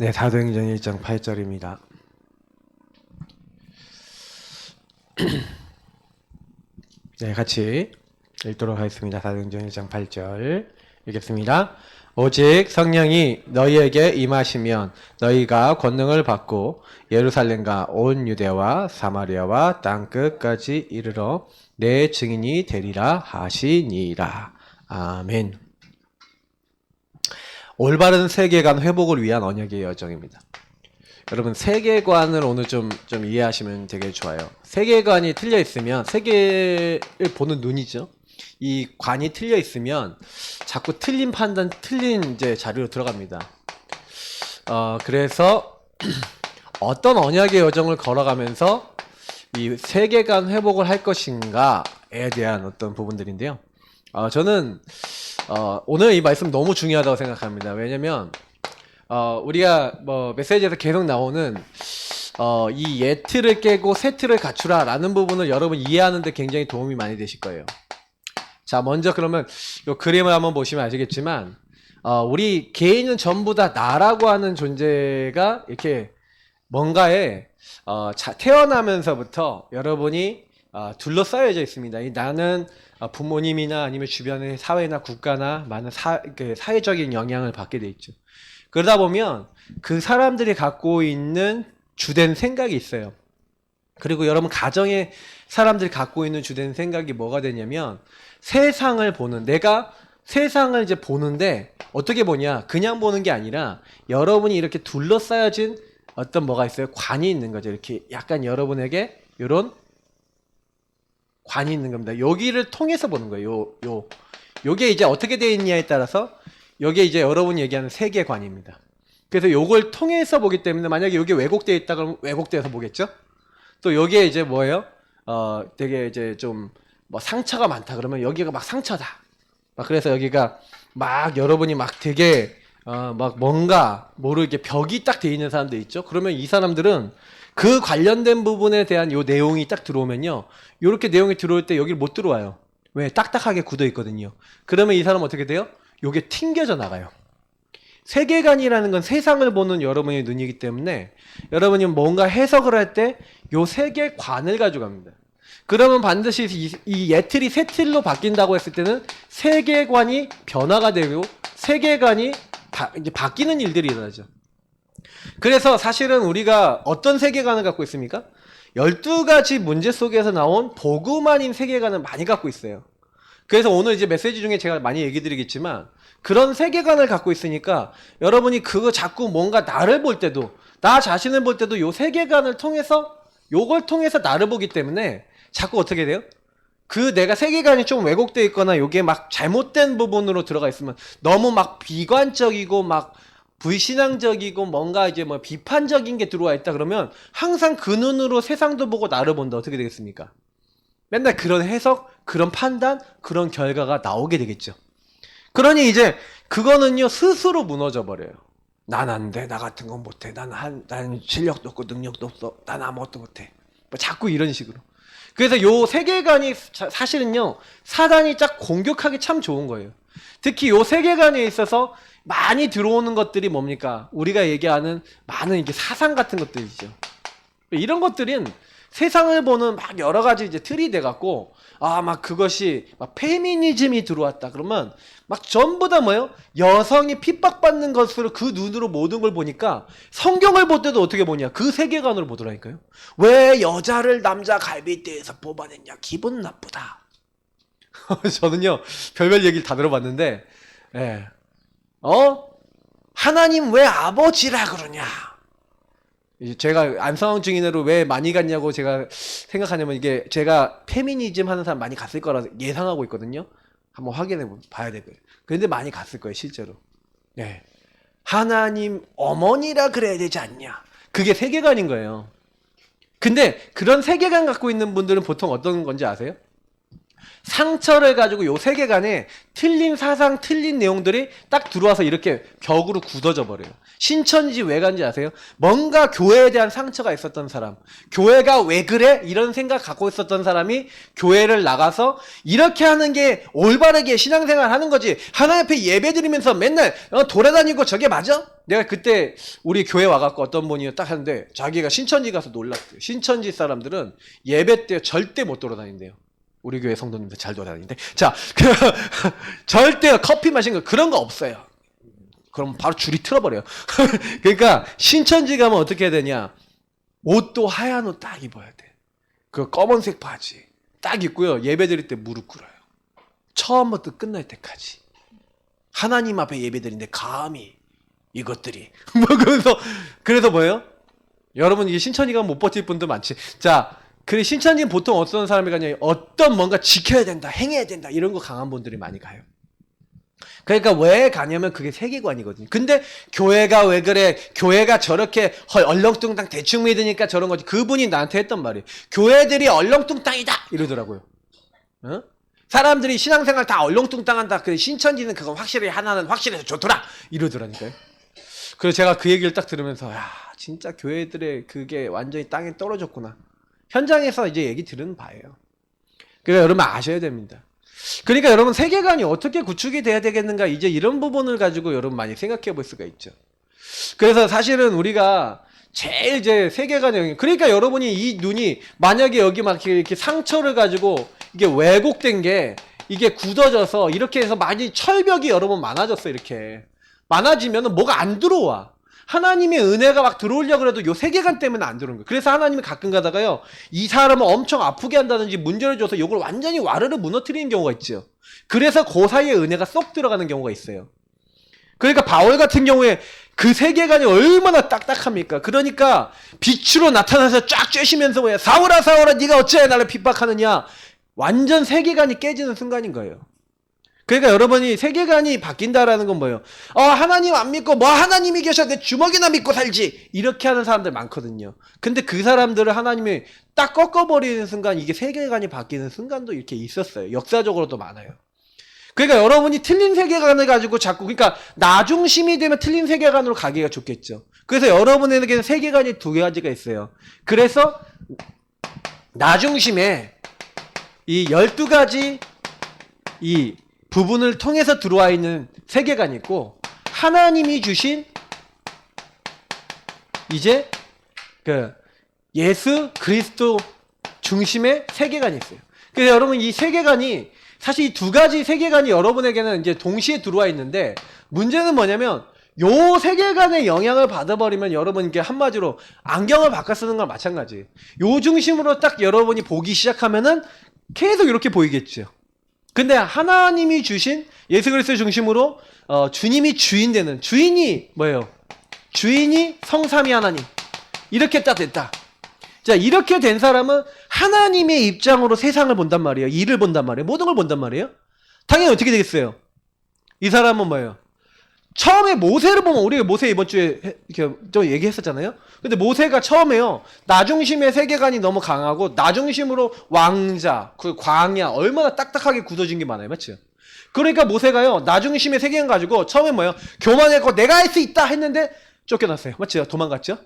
네, 사도행전 1장 8절입니다. 네, 같이 읽도록 하겠습니다. 사도행전 1장 8절 읽겠습니다. 오직 성령이 너희에게 임하시면 너희가 권능을 받고 예루살렘과 온 유대와 사마리아와 땅끝까지 이르러 내 증인이 되리라 하시니라. 아멘. 올바른 세계관 회복을 위한 언약의 여정입니다. 여러분, 세계관을 오늘 좀 이해하시면 되게 좋아요. 세계관이 틀려 있으면, 세계를 보는 눈이죠. 이 관이 틀려 있으면 자꾸 틀린 판단, 틀린 이제 자료로 들어갑니다. 그래서 어떤 언약의 여정을 걸어가면서 이 세계관 회복을 할 것인가에 대한 어떤 부분들인데요. 저는 오늘 이 말씀 너무 중요하다고 생각합니다. 왜냐면 우리가 뭐 메시지에서 계속 나오는 이 예틀을 깨고 새 틀을 갖추라 라는 부분을 여러분 이해하는데 굉장히 도움이 많이 되실 거예요. 자, 먼저 그러면 이 그림을 한번 보시면 아시겠지만 우리 개인은 전부 다 나라고 하는 존재가 이렇게 뭔가에 태어나면서부터 여러분이 둘러싸여져 있습니다. 이 나는 부모님이나 아니면 주변의 사회나 국가나 많은 사회적인 영향을 받게 돼 있죠. 그러다 보면 그 사람들이 갖고 있는 주된 생각이 있어요. 그리고 여러분 가정의 사람들이 갖고 있는 주된 생각이 뭐가 되냐면 세상을 보는, 내가 세상을 이제 보는데 어떻게 보냐, 그냥 보는 게 아니라 여러분이 이렇게 둘러싸여진 어떤 뭐가 있어요. 관이 있는 거죠. 이렇게 약간 여러분에게 이런 관이 있는 겁니다. 여기를 통해서 보는 거예요. 요게 이제 어떻게 되어 있냐에 따라서 요게 이제 여러분이 얘기하는 세계관입니다. 그래서 요걸 통해서 보기 때문에 만약에 요게 왜곡되어 있다 그러면 왜곡되어서 보겠죠? 또 요게 이제 뭐예요? 되게 이제 좀 뭐 상처가 많다 그러면 여기가 막 상처다. 막 그래서 여기가 막 여러분이 막 되게 막 뭔가 모르게 벽이 딱 돼 있는 사람들 있죠? 그러면 이 사람들은 그 관련된 부분에 대한 요 내용이 딱 들어오면요. 요렇게 내용이 들어올 때 여기를 못 들어와요. 왜? 딱딱하게 굳어 있거든요. 그러면 이 사람은 어떻게 돼요? 요게 튕겨져 나가요. 세계관이라는 건 세상을 보는 여러분의 눈이기 때문에 여러분이 뭔가 해석을 할 때 요 세계관을 가져갑니다. 그러면 반드시 이 예틀이 새 틀로 바뀐다고 했을 때는 세계관이 변화가 되고 세계관이 이제 바뀌는 일들이 일어나죠. 그래서 사실은 우리가 어떤 세계관을 갖고 있습니까? 12가지 문제 속에서 나온 복음 아닌 세계관을 많이 갖고 있어요. 그래서 오늘 이제 메시지 중에 제가 많이 얘기 드리겠지만 그런 세계관을 갖고 있으니까 여러분이 그거 자꾸 뭔가 나를 볼 때도, 나 자신을 볼 때도 요 세계관을 통해서, 요걸 통해서 나를 보기 때문에 자꾸 어떻게 돼요? 그 내가 세계관이 좀 왜곡되어 있거나 요게 막 잘못된 부분으로 들어가 있으면 너무 막 비관적이고 막 불신앙적이고 뭔가 이제 뭐 비판적인 게 들어와 있다 그러면 항상 그 눈으로 세상도 보고 나를 본다. 어떻게 되겠습니까? 맨날 그런 해석, 그런 판단, 그런 결과가 나오게 되겠죠. 그러니 이제 그거는요 스스로 무너져 버려요. 난 안 돼, 나 같은 건 못해, 난 실력도 없고 능력도 없어, 난 아무것도 못해. 뭐 자꾸 이런 식으로. 그래서 요 세계관이 사실은요 사단이 딱 공격하기 참 좋은 거예요. 특히 요 세계관에 있어서 많이 들어오는 것들이 뭡니까? 우리가 얘기하는 많은 이게 사상 같은 것들이죠. 이런 것들은 세상을 보는 막 여러 가지 이제 틀이 돼갖고 막 그것이 막 페미니즘이 들어왔다 그러면 막 전부 다 뭐예요? 여성이 핍박받는 것으로 그 눈으로 모든 걸 보니까 성경을 볼 때도 어떻게 보냐? 그 세계관으로 보더라니까요. 왜 여자를 남자 갈비뼈에서 뽑아냈냐? 기분 나쁘다. 저는요 별별 얘기를 다 들어봤는데, 예. 하나님 왜 아버지라 그러냐? 제가 안성 증인으로 왜 많이 갔냐고 제가 생각하냐면 이게 제가 페미니즘 하는 사람 많이 갔을 거라 예상하고 있거든요. 한번 확인해 봐야 될 거예요. 그런데 많이 갔을 거예요, 실제로. 네. 하나님 어머니라 그래야 되지 않냐? 그게 세계관인 거예요. 근데 그런 세계관 갖고 있는 분들은 보통 어떤 건지 아세요? 상처를 가지고 요 세계관에 틀린 사상, 틀린 내용들이 딱 들어와서 이렇게 벽으로 굳어져 버려요. 신천지 왜 간지 아세요? 뭔가 교회에 대한 상처가 있었던 사람, 교회가 왜 그래? 이런 생각 갖고 있었던 사람이 교회를 나가서 이렇게 하는 게 올바르게 신앙생활 하는 거지. 하나님 앞에 예배 드리면서 맨날 돌아다니고 저게 맞아? 내가 그때 우리 교회 와갖고 어떤 분이 딱 하는데 자기가 신천지 가서 놀랐대요. 신천지 사람들은 예배 때 절대 못 돌아다닌대요. 우리 교회 성도님들 잘 돌아다니는데. 자, 절대 커피 마신 거 그런 거 없어요. 그럼 바로 줄이 틀어버려요. 그러니까 신천지 가면 어떻게 해야 되냐. 옷도 하얀 옷 딱 입어야 돼. 그 검은색 바지 딱 입고요. 예배 드릴 때 무릎 꿇어요. 처음부터 끝날 때까지. 하나님 앞에 예배 드리는데 감히 이것들이. 뭐 그래서 뭐예요? 여러분 이게 신천지 가면 못 버틸 분도 많지. 자, 그래 신천지는 보통 어떤 사람이 가냐, 어떤 뭔가 지켜야 된다, 행해야 된다 이런 거 강한 분들이 많이 가요. 그러니까 왜 가냐면 그게 세계관이거든요. 근데 교회가 왜 그래, 교회가 저렇게 얼렁뚱땅 대충 믿으니까 저런 거지. 그분이 나한테 했던 말이 교회들이 얼렁뚱땅이다 이러더라고요. 어? 사람들이 신앙생활 다 얼렁뚱땅한다. 그 신천지는 그건 확실히 하나는 확실해서 좋더라 이러더라니까요. 그래서 제가 그 얘기를 딱 들으면서 야 진짜 교회들의 그게 완전히 땅에 떨어졌구나. 현장에서 이제 얘기 들은 바예요. 그러니까 여러분 아셔야 됩니다. 그러니까 여러분 세계관이 어떻게 구축이 돼야 되겠는가, 이제 이런 부분을 가지고 여러분 많이 생각해 볼 수가 있죠. 그래서 사실은 우리가 제일 이제 세계관의, 그러니까 여러분이 이 눈이 만약에 여기 막 이렇게 상처를 가지고 이게 왜곡된 게 이게 굳어져서 이렇게 해서 많이 철벽이 여러분 많아졌어. 이렇게 많아지면 뭐가 안 들어와. 하나님의 은혜가 막 들어오려고 해도 요 세계관 때문에 안 들어오는 거예요. 그래서 하나님이 가끔 가다가요, 이 사람을 엄청 아프게 한다든지 문제를 줘서 요걸 완전히 와르르 무너뜨리는 경우가 있죠. 그래서 그 사이에 은혜가 쏙 들어가는 경우가 있어요. 그러니까 바울 같은 경우에 그 세계관이 얼마나 딱딱합니까? 그러니까 빛으로 나타나서 쫙 쬐시면서 뭐야, 사울아 사울아 네가 어찌하여 나를 핍박하느냐. 완전 세계관이 깨지는 순간인 거예요. 그러니까 여러분이 세계관이 바뀐다라는 건 뭐예요? 하나님 안 믿고 뭐 하나님이 계셔 내 주먹이나 믿고 살지, 이렇게 하는 사람들 많거든요. 근데 그 사람들을 하나님이 딱 꺾어버리는 순간 이게 세계관이 바뀌는 순간도 이렇게 있었어요. 역사적으로도 많아요. 그러니까 여러분이 틀린 세계관을 가지고 자꾸, 그러니까 나 중심이 되면 틀린 세계관으로 가기가 좋겠죠. 그래서 여러분에게는 세계관이 두 가지가 있어요. 그래서 나 중심에 이 12가지 이 부분을 통해서 들어와 있는 세계관이 있고, 하나님이 주신 이제 그 예수 그리스도 중심의 세계관이 있어요. 그래서 여러분 이 세계관이, 사실 이 두 가지 세계관이 여러분에게는 이제 동시에 들어와 있는데, 문제는 뭐냐면 요 세계관의 영향을 받아버리면 여러분 이게 한마디로 안경을 바꿔 쓰는 건 마찬가지예요. 요 중심으로 딱 여러분이 보기 시작하면은 계속 이렇게 보이겠죠. 근데 하나님이 주신 예수 그리스도 중심으로 주님이 주인 되는, 주인이 뭐예요? 주인이 성삼위 하나님, 이렇게 딱 됐다. 자, 이렇게 된 사람은 하나님의 입장으로 세상을 본단 말이에요. 일을 본단 말이에요. 모든 걸 본단 말이에요. 당연히 어떻게 되겠어요? 이 사람은 뭐예요? 처음에 모세를 보면, 우리가 모세 이번 주에 이렇게 좀 얘기했었잖아요. 근데 모세가 처음에요, 나 중심의 세계관이 너무 강하고 나 중심으로 왕자, 그 광야 얼마나 딱딱하게 굳어진 게 많아요. 맞죠? 그러니까 모세가요, 나 중심의 세계관 가지고 처음에 뭐예요? 교만했고 내가 할 수 있다 했는데 쫓겨났어요. 맞죠? 도망갔죠?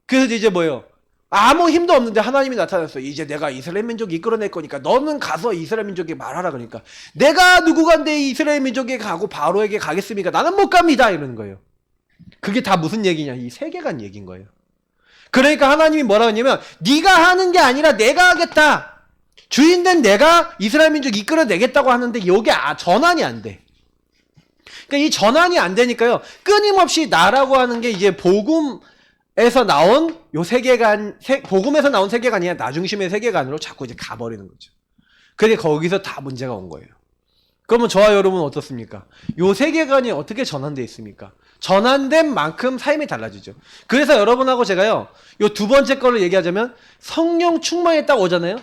그래서 이제 뭐예요? 아무 힘도 없는데 하나님이 나타났어요. 이제 내가 이스라엘 민족이 이끌어낼 거니까 너는 가서 이스라엘 민족에 말하라. 그러니까 내가 누구간데 이스라엘 민족에 가고 바로에게 가겠습니까? 나는 못 갑니다. 이러는 거예요. 그게 다 무슨 얘기냐? 이 세계관 얘기인 거예요. 그러니까 하나님이 뭐라 하냐면 네가 하는 게 아니라 내가 하겠다. 주인된 내가 이스라엘 민족 이끌어내겠다고 하는데 이게 전환이 안 돼. 그러니까 이 전환이 안 되니까요, 끊임없이 나라고 하는 게 이제 복음에서 나온 요 세계관, 복음에서 나온 세계관이 아니라 나 중심의 세계관으로 자꾸 이제 가버리는 거죠. 그게 거기서 다 문제가 온 거예요. 그러면 저와 여러분은 어떻습니까? 요 세계관이 어떻게 전환되어 있습니까? 전환된 만큼 삶이 달라지죠. 그래서 여러분하고 제가요, 요 두 번째 거를 얘기하자면 성령 충만이 딱 오잖아요?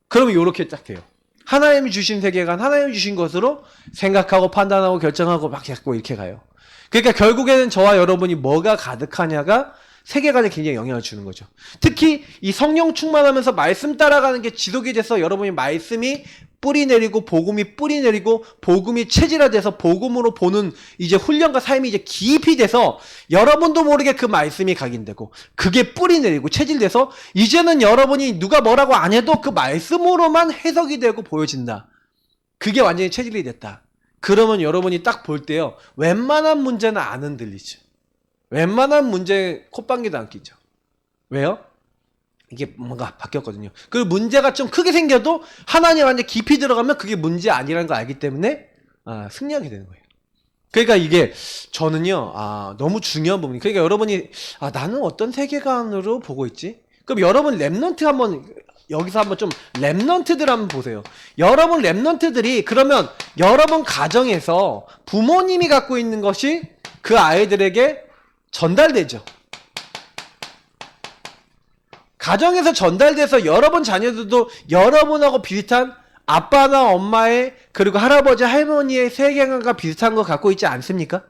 그러면 요렇게 딱 돼요. 하나님이 주신 세계관, 하나님이 주신 것으로 생각하고 판단하고 결정하고 막 자꾸 이렇게 가요. 그러니까 결국에는 저와 여러분이 뭐가 가득하냐가 세계관에 굉장히 영향을 주는 거죠. 특히 이 성령 충만하면서 말씀 따라가는 게 지속이 돼서 여러분이 말씀이 뿌리 내리고 복음이 뿌리 내리고 복음이 체질화돼서 복음으로 보는 이제 훈련과 삶이 이제 깊이 돼서 여러분도 모르게 그 말씀이 각인되고 그게 뿌리 내리고 체질돼서 이제는 여러분이 누가 뭐라고 안 해도 그 말씀으로만 해석이 되고 보여진다. 그게 완전히 체질이 됐다. 그러면 여러분이 딱 볼 때요. 웬만한 문제는 안 흔들리죠. 웬만한 문제 콧방귀도 안 끼죠. 왜요? 이게 뭔가 바뀌었거든요. 그리고 문제가 좀 크게 생겨도 하나님한테 깊이 들어가면 그게 문제 아니라는 걸 알기 때문에 승리하게 되는 거예요. 그러니까 이게 저는요 너무 중요한 부분이 그러니까 여러분이 나는 어떤 세계관으로 보고 있지? 그럼 여러분 랩넌트 한번 여기서 한번 좀 랩넌트들 한번 보세요. 여러분 랩넌트들이 그러면 여러분 가정에서 부모님이 갖고 있는 것이 그 아이들에게 전달되죠. 가정에서 전달돼서 여러분 자녀들도 여러분하고 비슷한 아빠나 엄마의 그리고 할아버지 할머니의 세계관과 비슷한 거 갖고 있지 않습니까?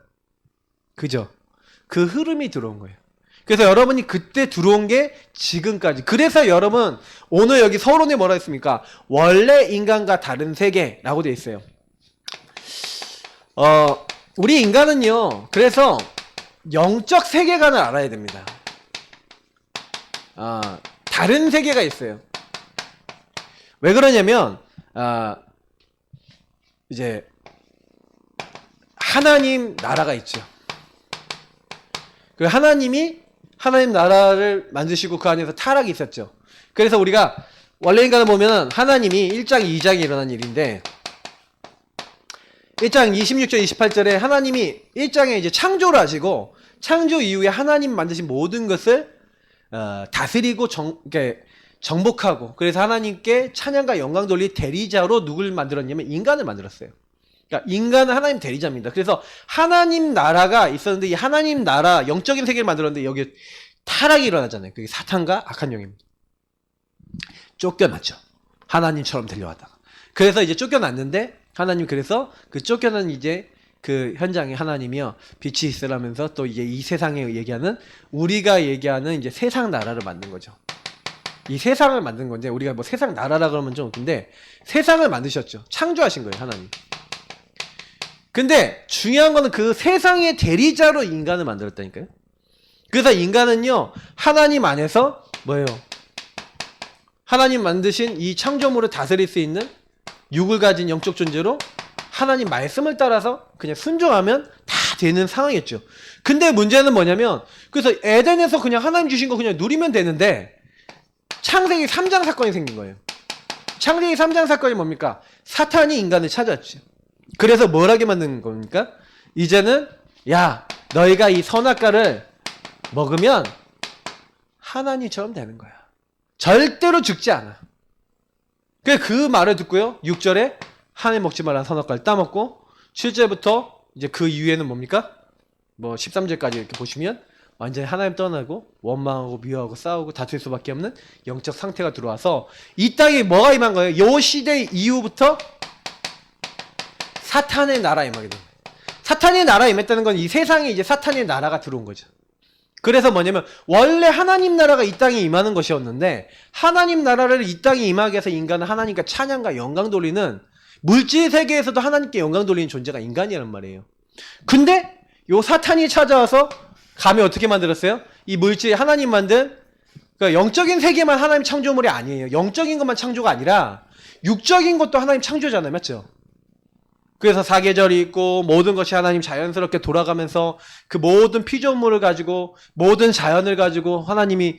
그죠? 그 흐름이 들어온 거예요. 그래서 여러분이 그때 들어온 게 지금까지. 그래서 여러분 오늘 여기 서론에 뭐라 했습니까? 원래 인간과 다른 세계라고 되어 있어요. 우리 인간은요. 그래서 영적 세계관을 알아야 됩니다. 다른 세계가 있어요. 왜 그러냐면 이제 하나님 나라가 있죠. 그 하나님 나라를 만드시고 그 안에서 타락이 있었죠. 그래서 우리가 원래 인간을 보면 하나님이 1장 2장에 일어난 일인데 1장 26절 28절에 하나님이 1장에 이제 창조를 하시고 창조 이후에 하나님 만드신 모든 것을 다스리고 정복하고 그래서 하나님께 찬양과 영광 돌릴 대리자로 누굴 만들었냐면 인간을 만들었어요. 그러니까 인간은 하나님 대리자입니다. 그래서 하나님 나라가 있었는데 이 하나님 나라 영적인 세계를 만들었는데 여기 타락이 일어나잖아요. 그게 사탄과 악한 영입니다. 쫓겨났죠. 하나님처럼 되려왔다가. 그래서 이제 쫓겨났는데 하나님 그래서 그 쫓겨난 이제 그 현장에 하나님이요 빛이 있으라면서 또 이제 이 세상에 얘기하는 우리가 얘기하는 이제 세상 나라를 만든 거죠. 이 세상을 만든 건데 우리가 뭐 세상 나라라 그러면 좀 웃긴데 세상을 만드셨죠. 창조하신 거예요 하나님. 근데 중요한 거는 그 세상의 대리자로 인간을 만들었다니까요. 그래서 인간은요 하나님 안에서 뭐예요? 하나님 만드신 이 창조물을 다스릴 수 있는 육을 가진 영적 존재로 하나님 말씀을 따라서 그냥 순종하면 다 되는 상황이었죠. 근데 문제는 뭐냐면 그래서 에덴에서 그냥 하나님 주신 거 그냥 누리면 되는데 창세기 3장 사건이 생긴 거예요. 창세기 3장 사건이 뭡니까? 사탄이 인간을 찾아왔죠. 그래서 뭘 하게 만든 겁니까? 이제는 야 너희가 이 선악과를 먹으면 하나님처럼 되는 거야. 절대로 죽지 않아. 그 말을 듣고요 6절에 하나님 먹지 말라는 선악과를 따먹고 7절부터 이제 그 이후에는 뭡니까? 뭐 13절까지 이렇게 보시면 완전히 하나님 떠나고 원망하고 미워하고 싸우고 다툴 수밖에 없는 영적 상태가 들어와서 이 땅에 뭐가 임한 거예요? 요 시대 이후부터 사탄의 나라 임하게 됩니다. 사탄의 나라 임했다는 건 이 세상에 이제 사탄의 나라가 들어온 거죠. 그래서 뭐냐면 원래 하나님 나라가 이 땅에 임하는 것이었는데 하나님 나라를 이 땅에 임하게 해서 인간은 하나님과 찬양과 영광 돌리는 물질 세계에서도 하나님께 영광 돌리는 존재가 인간이란 말이에요. 근데 요 사탄이 찾아와서 감히 어떻게 만들었어요? 이 물질 하나님 만든 그러니까 영적인 세계만 하나님 창조물이 아니에요. 영적인 것만 창조가 아니라 육적인 것도 하나님 창조잖아요. 맞죠? 그래서 사계절이 있고 모든 것이 하나님 자연스럽게 돌아가면서 그 모든 피조물을 가지고 모든 자연을 가지고 하나님이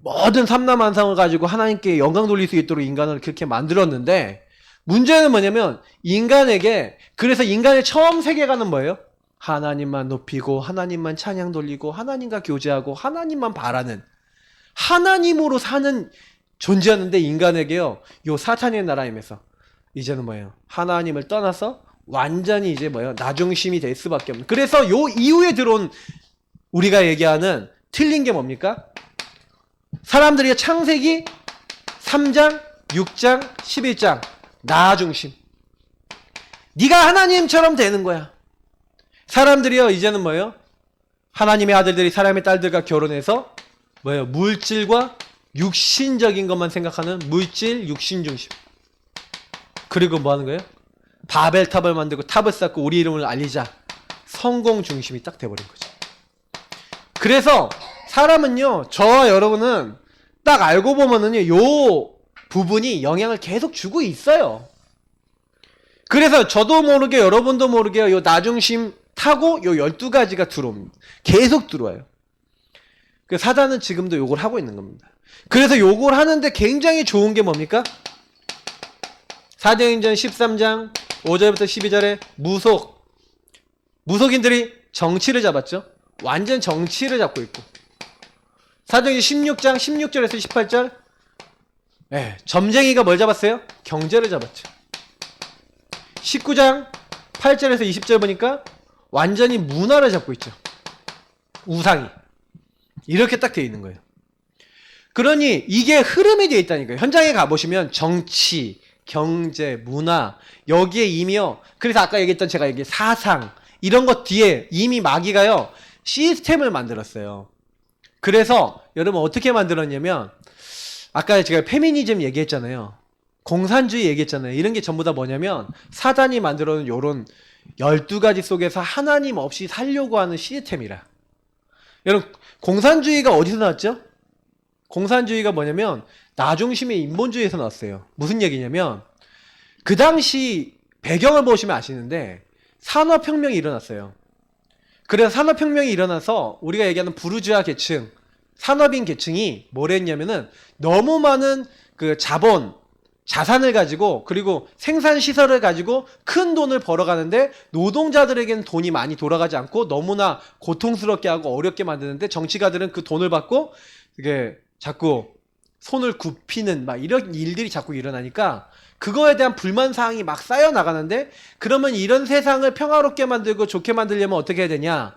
모든 삼라만상을 가지고 하나님께 영광 돌릴 수 있도록 인간을 그렇게 만들었는데 문제는 뭐냐면 인간에게 그래서 인간의 처음 세계관은 뭐예요? 하나님만 높이고 하나님만 찬양 돌리고 하나님과 교제하고 하나님만 바라는 하나님으로 사는 존재였는데 인간에게요 요 사탄의 나라임에서 이제는 뭐예요? 하나님을 떠나서 완전히 이제 뭐예요? 나중심이 될 수밖에 없는. 그래서 요 이후에 들어온 우리가 얘기하는 틀린 게 뭡니까? 사람들이 창세기 3장, 6장, 11장 나중심. 네가 하나님처럼 되는 거야. 사람들이요 이제는 뭐예요? 하나님의 아들들이 사람의 딸들과 결혼해서 뭐예요? 물질과 육신적인 것만 생각하는 물질, 육신 중심. 그리고 뭐 하는 거예요? 바벨탑을 만들고 탑을 쌓고 우리 이름을 알리자. 성공 중심이 딱 돼버린 거죠. 그래서 사람은요, 저와 여러분은 딱 알고 보면은요, 요 부분이 영향을 계속 주고 있어요. 그래서 저도 모르게 여러분도 모르게 요 나중심 타고 요 12가지가 들어옵니다. 계속 들어와요. 그 사단은 지금도 요걸 하고 있는 겁니다. 그래서 요걸 하는데 굉장히 좋은 게 뭡니까? 사도행전 13장 5절부터 12절에 무속인들이 정치를 잡았죠. 완전 정치를 잡고 있고, 사도행전 16장 16절에서 18절 점쟁이가 뭘 잡았어요? 경제를 잡았죠. 19장 8절에서 20절 보니까 완전히 문화를 잡고 있죠. 우상이 이렇게 딱 되어 있는 거예요. 그러니 이게 흐름이 되어 있다니까요. 현장에 가보시면 정치, 경제, 문화 여기에 이미요. 그래서 아까 얘기했던 제가 여기 사상 이런 것 뒤에 이미 마귀가요 시스템을 만들었어요. 그래서 여러분 어떻게 만들었냐면, 아까 제가 페미니즘 얘기했잖아요. 공산주의 얘기했잖아요. 이런 게 전부 다 뭐냐면 사단이 만들어 놓은 요런 12가지 속에서 하나님 없이 살려고 하는 시스템이라. 여러분 공산주의가 어디서 나왔죠? 공산주의가 뭐냐면 나중심의 인본주의에서 나왔어요. 무슨 얘기냐면 그 당시 배경을 보시면 아시는데 산업혁명이 일어났어요. 그래서 산업혁명이 일어나서 우리가 얘기하는 부르주아 계층, 산업인 계층이 뭘 했냐면은 너무 많은 그 자산을 가지고 그리고 생산시설을 가지고 큰 돈을 벌어가는데 노동자들에게는 돈이 많이 돌아가지 않고 너무나 고통스럽게 하고 어렵게 만드는데 정치가들은 그 돈을 받고 이게 자꾸 손을 굽히는 막 이런 일들이 자꾸 일어나니까 그거에 대한 불만사항이 막 쌓여나가는데, 그러면 이런 세상을 평화롭게 만들고 좋게 만들려면 어떻게 해야 되냐?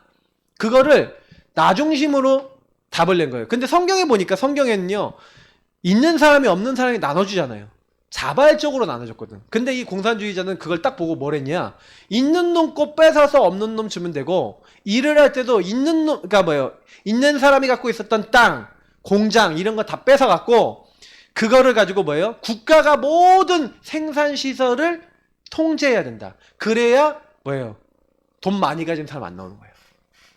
그거를 나중심으로 답을 낸 거예요. 근데 성경에 보니까 성경에는요 있는 사람이 없는 사람이 나눠주잖아요. 자발적으로 나눠줬거든. 근데 이 공산주의자는 그걸 딱 보고 뭘 했냐? 있는 놈 거 뺏어서 없는 놈 주면 되고, 일을 할 때도 있는 놈, 그러니까 뭐예요? 있는 사람이 갖고 있었던 땅, 공장 이런 거 다 뺏어갖고 그거를 가지고 뭐예요? 국가가 모든 생산시설을 통제해야 된다. 그래야 뭐예요? 돈 많이 가진 사람 안 나오는 거예요.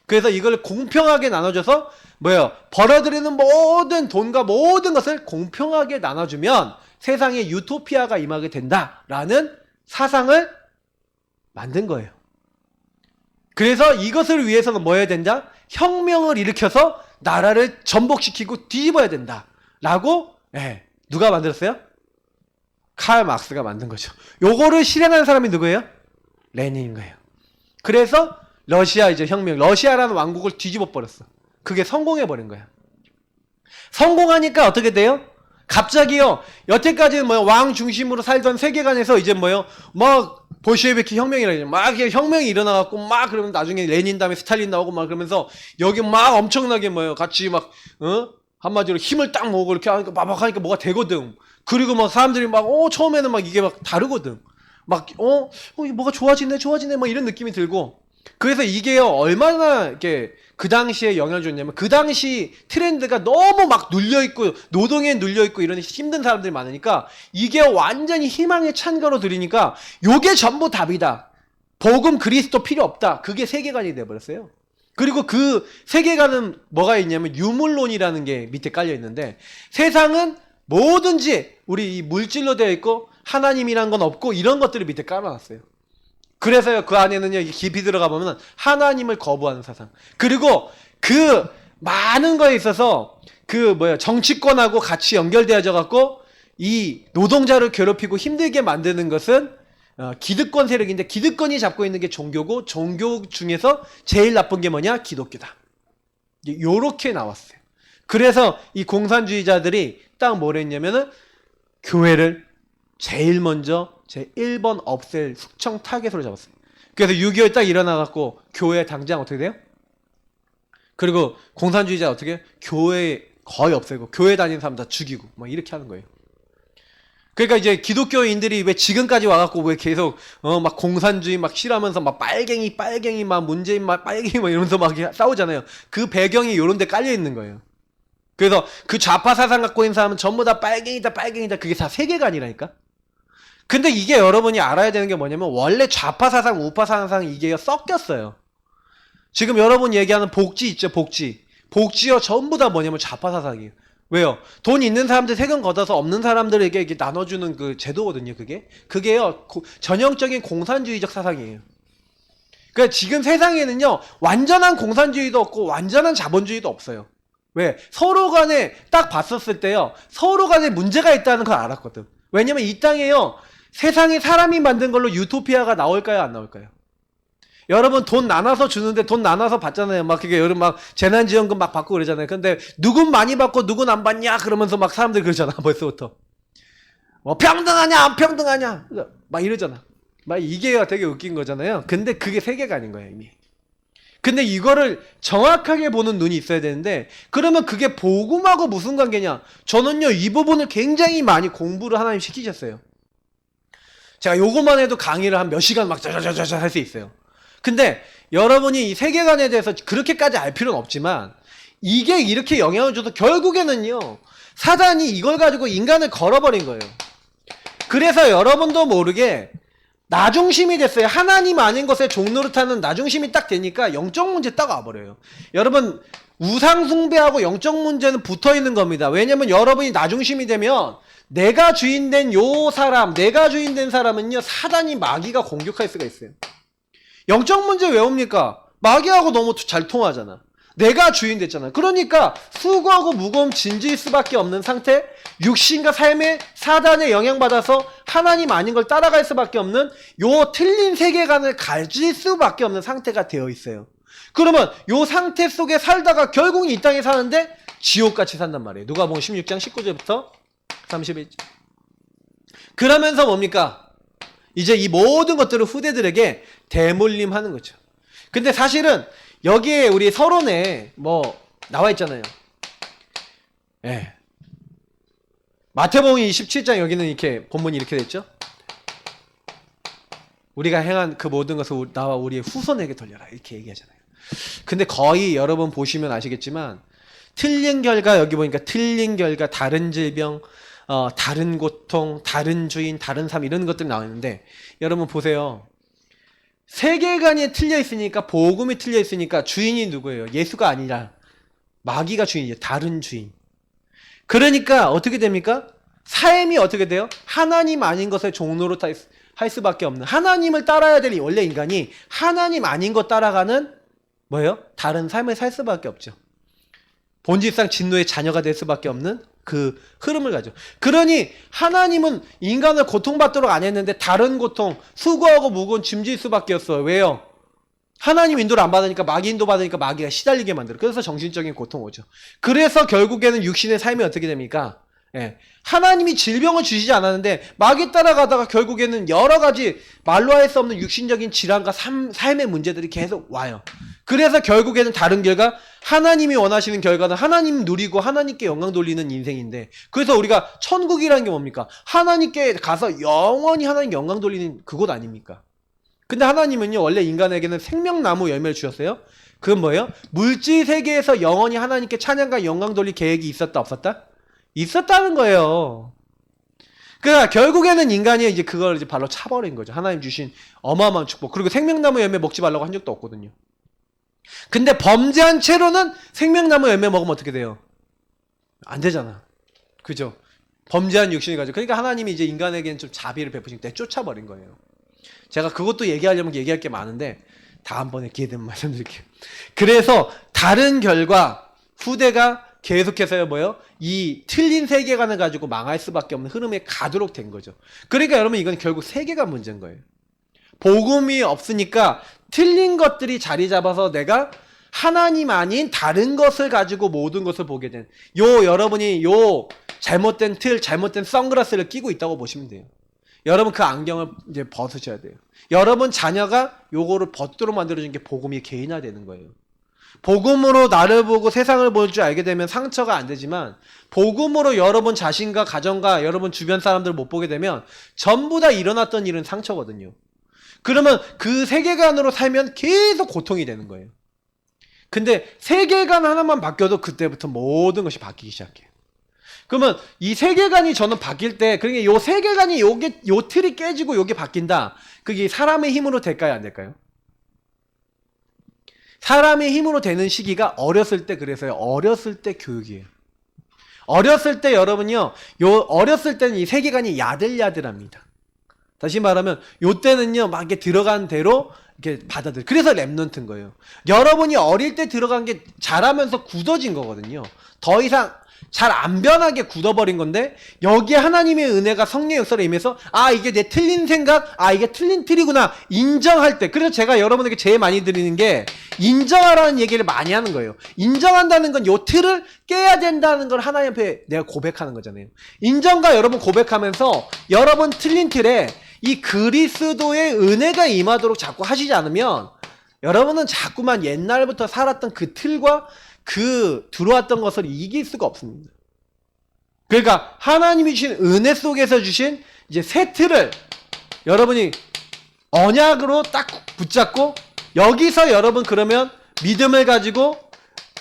그래서 이걸 공평하게 나눠줘서 뭐예요? 벌어들이는 모든 돈과 모든 것을 공평하게 나눠주면 세상에 유토피아가 임하게 된다라는 사상을 만든 거예요. 그래서 이것을 위해서는 뭐 해야 된다? 혁명을 일으켜서 나라를 전복시키고 뒤집어야 된다라고 누가 만들었어요? 칼 막스가 만든 거죠. 요거를 실행하는 사람이 누구예요? 레닌인 거예요. 그래서 러시아 이제 혁명, 러시아라는 왕국을 뒤집어 버렸어. 그게 성공해 버린 거야. 성공하니까 어떻게 돼요? 갑자기요, 여태까지는 뭐요, 왕 중심으로 살던 세계관에서 이제 뭐요, 막 볼셰비키 혁명이라 막 혁명이 일어나갖고 막 그러면 나중에 레닌 다음에 스탈린 나오고 막 그러면서 여기 막 엄청나게 뭐요, 같이 막 한마디로 힘을 딱 모으고 이렇게 하니까 막 하니까 뭐가 되거든. 그리고 막 사람들이 막 처음에는 막 이게 막 다르거든. 막 뭐가 좋아지네 막 이런 느낌이 들고. 그래서 이게요 얼마나 이렇게 그 당시에 영향을 줬냐면, 그 당시 트렌드가 너무 막 눌려있고 노동에 눌려있고 이런 힘든 사람들이 많으니까 이게 완전히 희망의 찬가로 들이니까 요게 전부 답이다. 복음 그리스도 필요 없다. 그게 세계관이 돼버렸어요. 그리고 그 세계관은 뭐가 있냐면 유물론이라는 게 밑에 깔려 있는데, 세상은 뭐든지 우리 이 물질로 되어 있고 하나님이란 건 없고 이런 것들을 밑에 깔아놨어요. 그래서요 그 안에는요 깊이 들어가 보면 하나님을 거부하는 사상, 그리고 그 많은 거에 있어서 그 정치권하고 같이 연결되어져 갖고 이 노동자를 괴롭히고 힘들게 만드는 것은 기득권 세력인데, 기득권이 잡고 있는 게 종교고, 종교 중에서 제일 나쁜 게 뭐냐? 기독교다. 요렇게 나왔어요. 그래서 이 공산주의자들이 딱 뭘 했냐면은 교회를 제일 먼저 제 1번 없앨 숙청 타겟으로 잡았어요. 그래서 6.25에 딱 일어나갖고 교회 당장 어떻게 돼요? 그리고 공산주의자 어떻게 해요? 교회 거의 없애고 교회 다니는 사람 다 죽이고 막 이렇게 하는 거예요. 그러니까 이제 기독교인들이 왜 지금까지 와갖고 왜 계속 막 공산주의 막 싫어하면서 막 빨갱이 막 문재인 막 빨갱이 막 이러면서 막 싸우잖아요. 그 배경이 요런 데 깔려 있는 거예요. 그래서 그 좌파 사상 갖고 있는 사람은 전부 다 빨갱이다 그게 다 세계관이라니까. 근데 이게 여러분이 알아야 되는 게 뭐냐면 원래 좌파 사상, 우파 사상 이게 섞였어요. 지금 여러분 얘기하는 복지 있죠, 복지. 복지요 전부 다 뭐냐면 좌파 사상이에요. 왜요? 돈 있는 사람들 세금 걷어서 없는 사람들에게 이렇게 나눠주는 그 제도거든요, 그게. 그게요, 전형적인 공산주의적 사상이에요. 그러니까 지금 세상에는요, 완전한 공산주의도 없고 완전한 자본주의도 없어요. 왜? 서로 간에 딱 봤었을 때요, 서로 간에 문제가 있다는 걸 알았거든. 왜냐면 이 땅에요, 세상에 사람이 만든 걸로 유토피아가 나올까요, 안 나올까요? 여러분 돈 나눠서 주는데 돈 나눠서 받잖아요. 막 그게 여러분 막 재난지원금 막 받고 그러잖아요. 근데 누군 많이 받고 누군 안 받냐 그러면서 막 사람들 그러잖아. 벌써부터. 평등하냐 안 평등하냐 막 이러잖아. 막 이게 되게 웃긴 거잖아요. 근데 그게 세계관인 거예요 이미. 근데 이거를 정확하게 보는 눈이 있어야 되는데, 그러면 그게 복음하고 무슨 관계냐? 저는요 이 부분을 굉장히 많이 공부를 하나님 시키셨어요. 제가 요것만 해도 강의를 한 몇 시간 막 짜자자자 할 수 있어요. 근데 여러분이 이 세계관에 대해서 그렇게까지 알 필요는 없지만, 이게 이렇게 영향을 줘서 결국에는요 사단이 이걸 가지고 인간을 걸어버린 거예요. 그래서 여러분도 모르게 나중심이 됐어요. 하나님 아닌 것에 종노릇하는 나중심이 딱 되니까 영적 문제 딱 와버려요. 여러분 우상 숭배하고 영적 문제는 붙어있는 겁니다. 왜냐면 여러분이 나중심이 되면 내가 주인된 요 사람, 내가 주인된 사람은요 사단이 마귀가 공격할 수가 있어요. 영적 문제 왜 옵니까? 마귀하고 너무 잘 통하잖아. 내가 주인 됐잖아. 그러니까 수고하고 무거움 진지일 수밖에 없는 상태, 육신과 삶에 사단에 영향받아서 하나님 아닌 걸 따라갈 수밖에 없는 요 틀린 세계관을 가질 수밖에 없는 상태가 되어 있어요. 그러면 요 상태 속에 살다가 결국 이 땅에 사는데 지옥같이 산단 말이에요. 누가복음 16장 19절부터 31절. 그러면서 뭡니까? 이제 이 모든 것들을 후대들에게 대물림하는 거죠. 근데 사실은 여기에 우리 서론에 뭐 나와 있잖아요. 예. 마태복음 27장 여기는 이렇게 본문이 이렇게 됐죠. 우리가 행한 그 모든 것을 나와 우리의 후손에게 돌려라 이렇게 얘기하잖아요. 근데 거의 여러분 보시면 아시겠지만 틀린 결과, 여기 보니까 틀린 결과, 다른 질병, 다른 고통, 다른 주인, 다른 삶 이런 것들이 나오는데, 여러분 보세요. 세계관이 틀려 있으니까, 복음이 틀려 있으니까 주인이 누구예요? 예수가 아니라 마귀가 주인이에요. 다른 주인. 그러니까 어떻게 됩니까? 삶이 어떻게 돼요? 하나님 아닌 것에 종로로 할 수밖에 없는, 하나님을 따라야 될 원래 인간이 하나님 아닌 것 따라가는 뭐예요? 다른 삶을 살 수밖에 없죠. 본질상 진노의 자녀가 될 수밖에 없는 그 흐름을 가죠. 그러니 하나님은 인간을 고통받도록 안 했는데 다른 고통, 수고하고 무거운 짐질 수밖에 없어요. 왜요? 하나님 인도를 안 받으니까, 마귀 인도 받으니까 마귀가 시달리게 만들어요. 그래서 정신적인 고통 오죠. 그래서 결국에는 육신의 삶이 어떻게 됩니까? 예. 하나님이 질병을 주시지 않았는데 마귀 따라가다가 결국에는 여러 가지 말로 할 수 없는 육신적인 질환과 삶의 문제들이 계속 와요. 그래서 결국에는 다른 결과, 하나님이 원하시는 결과는 하나님 누리고 하나님께 영광 돌리는 인생인데, 그래서 우리가 천국이라는 게 뭡니까? 하나님께 가서 영원히 하나님 영광 돌리는 그곳 아닙니까? 근데 하나님은요 원래 인간에게는 생명나무 열매를 주셨어요. 그건 뭐예요? 물질 세계에서 영원히 하나님께 찬양과 영광 돌릴 계획이 있었다 없었다? 있었다는 거예요. 그러니까 결국에는 인간이 이제 그걸 이제 발로 차버린 거죠. 하나님 주신 어마어마한 축복. 그리고 생명나무 열매 먹지 말라고 한 적도 없거든요. 근데 범죄한 채로는 생명나무 열매 먹으면 어떻게 돼요? 안 되잖아. 그죠? 범죄한 육신을 가지고. 그러니까 하나님이 이제 인간에게는 좀 자비를 베푸신 때 쫓아버린 거예요. 제가 그것도 얘기하려면 얘기할 게 많은데 다음번에 기회 되면 말씀드릴게요. 그래서 다른 결과, 후대가 계속해서요 뭐요? 이 틀린 세계관을 가지고 망할 수밖에 없는 흐름에 가도록 된 거죠. 그러니까 여러분 이건 결국 세계관 문제인 거예요. 복음이 없으니까 틀린 것들이 자리 잡아서 내가 하나님 아닌 다른 것을 가지고 모든 것을 보게 된, 여러분이 잘못된 틀, 잘못된 선글라스를 끼고 있다고 보시면 돼요. 여러분 그 안경을 이제 벗으셔야 돼요. 여러분 자녀가 요거를 벗도록 만들어준 게 복음이 개인화되는 거예요. 복음으로 나를 보고 세상을 볼 줄 알게 되면 상처가 안 되지만, 복음으로 여러분 자신과 가정과 여러분 주변 사람들을 못 보게 되면 전부 다 일어났던 일은 상처거든요. 그러면 그 세계관으로 살면 계속 고통이 되는 거예요. 근데 세계관 하나만 바뀌어도 그때부터 모든 것이 바뀌기 시작해요. 그러면 이 세계관이 저는 바뀔 때, 그러니까 요 세계관이 요 틀이 깨지고 요게 바뀐다. 그게 사람의 힘으로 될까요, 안 될까요? 사람의 힘으로 되는 시기가 어렸을 때, 그래서요. 어렸을 때 교육이에요. 어렸을 때 여러분요, 어렸을 때는 이 세계관이 야들야들합니다. 다시 말하면, 요 때는요, 막 이렇게 들어간 대로 이렇게 받아들여. 그래서 랩넌트인 거예요. 여러분이 어릴 때 들어간 게 자라면서 굳어진 거거든요. 더 이상 잘 안 변하게 굳어버린 건데, 여기에 하나님의 은혜가 성령의 역사를 임해서, 아, 이게 내 틀린 생각, 아, 이게 틀린 틀이구나, 인정할 때. 그래서 제가 여러분에게 제일 많이 드리는 게, 인정하라는 얘기를 많이 하는 거예요. 인정한다는 건 요 틀을 깨야 된다는 걸 하나님 앞에 내가 고백하는 거잖아요. 인정과 여러분 고백하면서, 여러분 틀린 틀에 이 그리스도의 은혜가 임하도록 자꾸 하시지 않으면, 여러분은 자꾸만 옛날부터 살았던 그 틀과 그 들어왔던 것을 이길 수가 없습니다. 그러니까 하나님이 주신 은혜 속에서 주신 이제 새 틀을 여러분이 언약으로 딱 붙잡고, 여기서 여러분 그러면 믿음을 가지고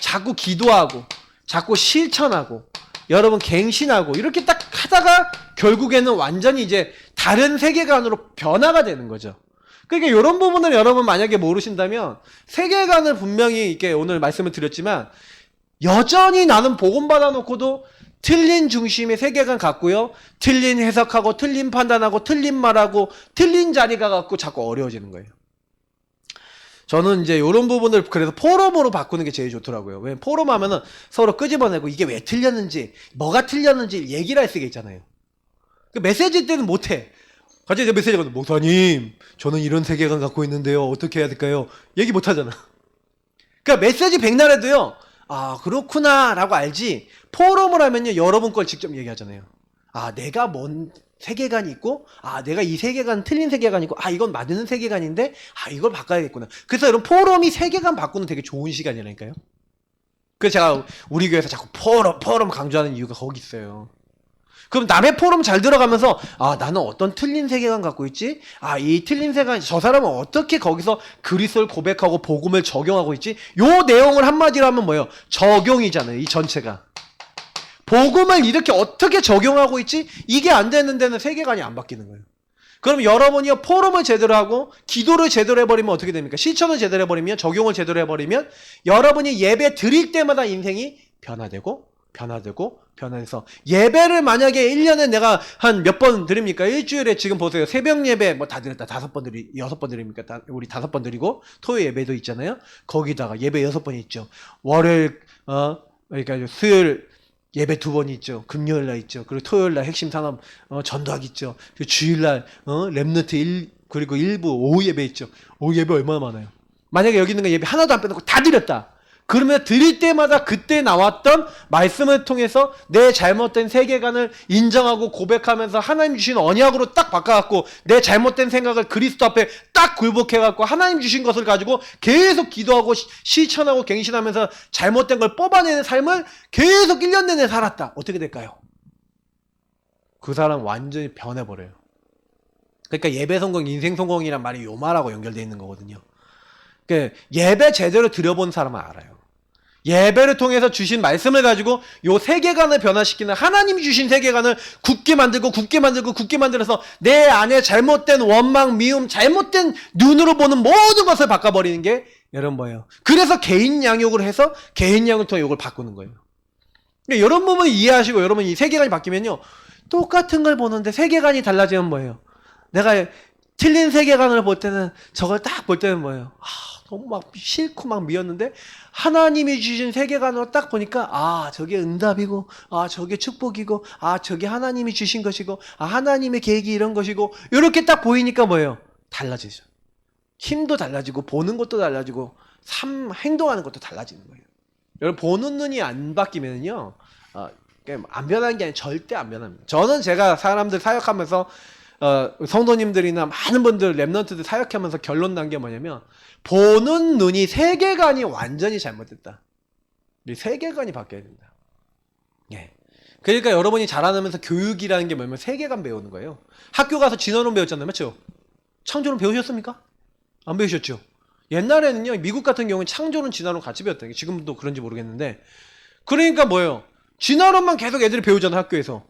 자꾸 기도하고 자꾸 실천하고 여러분 갱신하고 이렇게 딱 하다가 결국에는 완전히 이제 다른 세계관으로 변화가 되는 거죠. 그러니까 이런 부분을 여러분 만약에 모르신다면, 세계관을 분명히 이렇게 오늘 말씀을 드렸지만, 여전히 나는 복음 받아놓고도 틀린 중심의 세계관 갖고요, 틀린 해석하고 틀린 판단하고 틀린 말하고 틀린 자리가 갖고 자꾸 어려워지는 거예요. 저는 이제 이런 부분을 그래서 포럼으로 바꾸는 게 제일 좋더라고요. 왜냐면 포럼 하면은 서로 끄집어내고 이게 왜 틀렸는지, 뭐가 틀렸는지 얘기를 할 수가 있잖아요. 그 메시지 때는 못해. 갑자기 이제 메시지가 목사님, 저는 이런 세계관 갖고 있는데요, 어떻게 해야 될까요? 얘기 못 하잖아. 그러니까 메시지 백날해도요, 아, 그렇구나 라고 알지, 포럼을 하면요, 여러분 걸 직접 얘기하잖아요. 아, 내가 뭔 세계관이 있고, 아, 내가 이 세계관 틀린 세계관이 있고, 아, 이건 맞는 세계관인데, 아, 이걸 바꿔야겠구나. 그래서 여러분 포럼이 세계관 바꾸는 되게 좋은 시간이라니까요. 그래서 제가 우리 교회에서 자꾸 포럼 강조하는 이유가 거기 있어요. 그럼 남의 포럼 잘 들어가면서, 아, 나는 어떤 틀린 세계관 갖고 있지? 아, 이 틀린 세계관, 저 사람은 어떻게 거기서 그리스도를 고백하고 복음을 적용하고 있지? 요 내용을 한마디로 하면 뭐예요? 적용이잖아요, 이 전체가. 복음을 이렇게 어떻게 적용하고 있지? 이게 안 되는 데는 세계관이 안 바뀌는 거예요. 그럼 여러분이요, 포럼을 제대로 하고 기도를 제대로 해버리면 어떻게 됩니까? 실천을 제대로 해버리면, 적용을 제대로 해버리면, 여러분이 예배 드릴 때마다 인생이 변화해서 예배를 만약에 1년에 내가 한 몇 번 드립니까? 일주일에 지금 보세요. 새벽 예배 뭐 다 드렸다. 6번 드립니까? 우리 5번 드리고 토요일 예배도 있잖아요. 거기다가 예배 6번 있죠. 월요일 그러니까 수요일 예배 2번 있죠. 금요일 날 있죠. 그리고 토요일 날 핵심 산업 전도학 있죠. 그리고 주일 날 렘넌트 그리고 일부 오후 예배 있죠. 오후 예배 얼마나 많아요. 만약에 여기 있는 거 예배 하나도 안 빼놓고 다 드렸다. 그러면 드릴 때마다 그때 나왔던 말씀을 통해서 내 잘못된 세계관을 인정하고 고백하면서 하나님 주신 언약으로 딱 바꿔갖고, 내 잘못된 생각을 그리스도 앞에 딱 굴복해갖고 하나님 주신 것을 가지고 계속 기도하고 실천하고 갱신하면서 잘못된 걸 뽑아내는 삶을 계속 1년 내내 살았다. 어떻게 될까요? 그 사람 완전히 변해버려요. 그러니까 예배 성공, 인생 성공이란 말이 요 말하고 연결되어 있는 거거든요. 그러니까 예배 제대로 드려본 사람은 알아요. 예배를 통해서 주신 말씀을 가지고 요 세계관을 변화시키는, 하나님이 주신 세계관을 굳게 만들어서 내 안에 잘못된 원망, 미움, 잘못된 눈으로 보는 모든 것을 바꿔버리는 게 여러분 뭐예요? 그래서 개인 양육을 해서 개인 양육을 통해 이걸 바꾸는 거예요. 그러니까 이런 부분을 이해하시고, 여러분 이 세계관이 바뀌면요, 똑같은 걸 보는데 세계관이 달라지면 뭐예요? 내가 틀린 세계관을 볼 때는, 저걸 딱 볼 때는 뭐예요? 너무 막 싫고 막 미웠는데, 하나님이 주신 세계관으로 딱 보니까, 아, 저게 응답이고, 아, 저게 축복이고, 아, 저게 하나님이 주신 것이고, 아, 하나님의 계획이 이런 것이고, 이렇게 딱 보이니까 뭐예요? 달라지죠. 힘도 달라지고, 보는 것도 달라지고, 행동하는 것도 달라지는 거예요. 여러분, 보는 눈이 안 바뀌면요, 안 변하는 게 아니라 절대 안 변합니다. 저는 제가 사람들 사역하면서 성도님들이나 많은 분들, 랩넌트들 사역하면서 결론 난 게 뭐냐면, 보는 눈이, 세계관이 완전히 잘못됐다. 이 세계관이 바뀌어야 된다. 예. 그러니까 여러분이 자라나면서 교육이라는 게 뭐냐면 세계관 배우는 거예요. 학교 가서 진화론 배웠잖아요. 맞죠? 창조론 배우셨습니까? 안 배우셨죠? 옛날에는요, 미국 같은 경우는 창조론, 진화론 같이 배웠다. 지금도 그런지 모르겠는데, 그러니까 뭐예요? 진화론만 계속 애들이 배우잖아, 학교에서.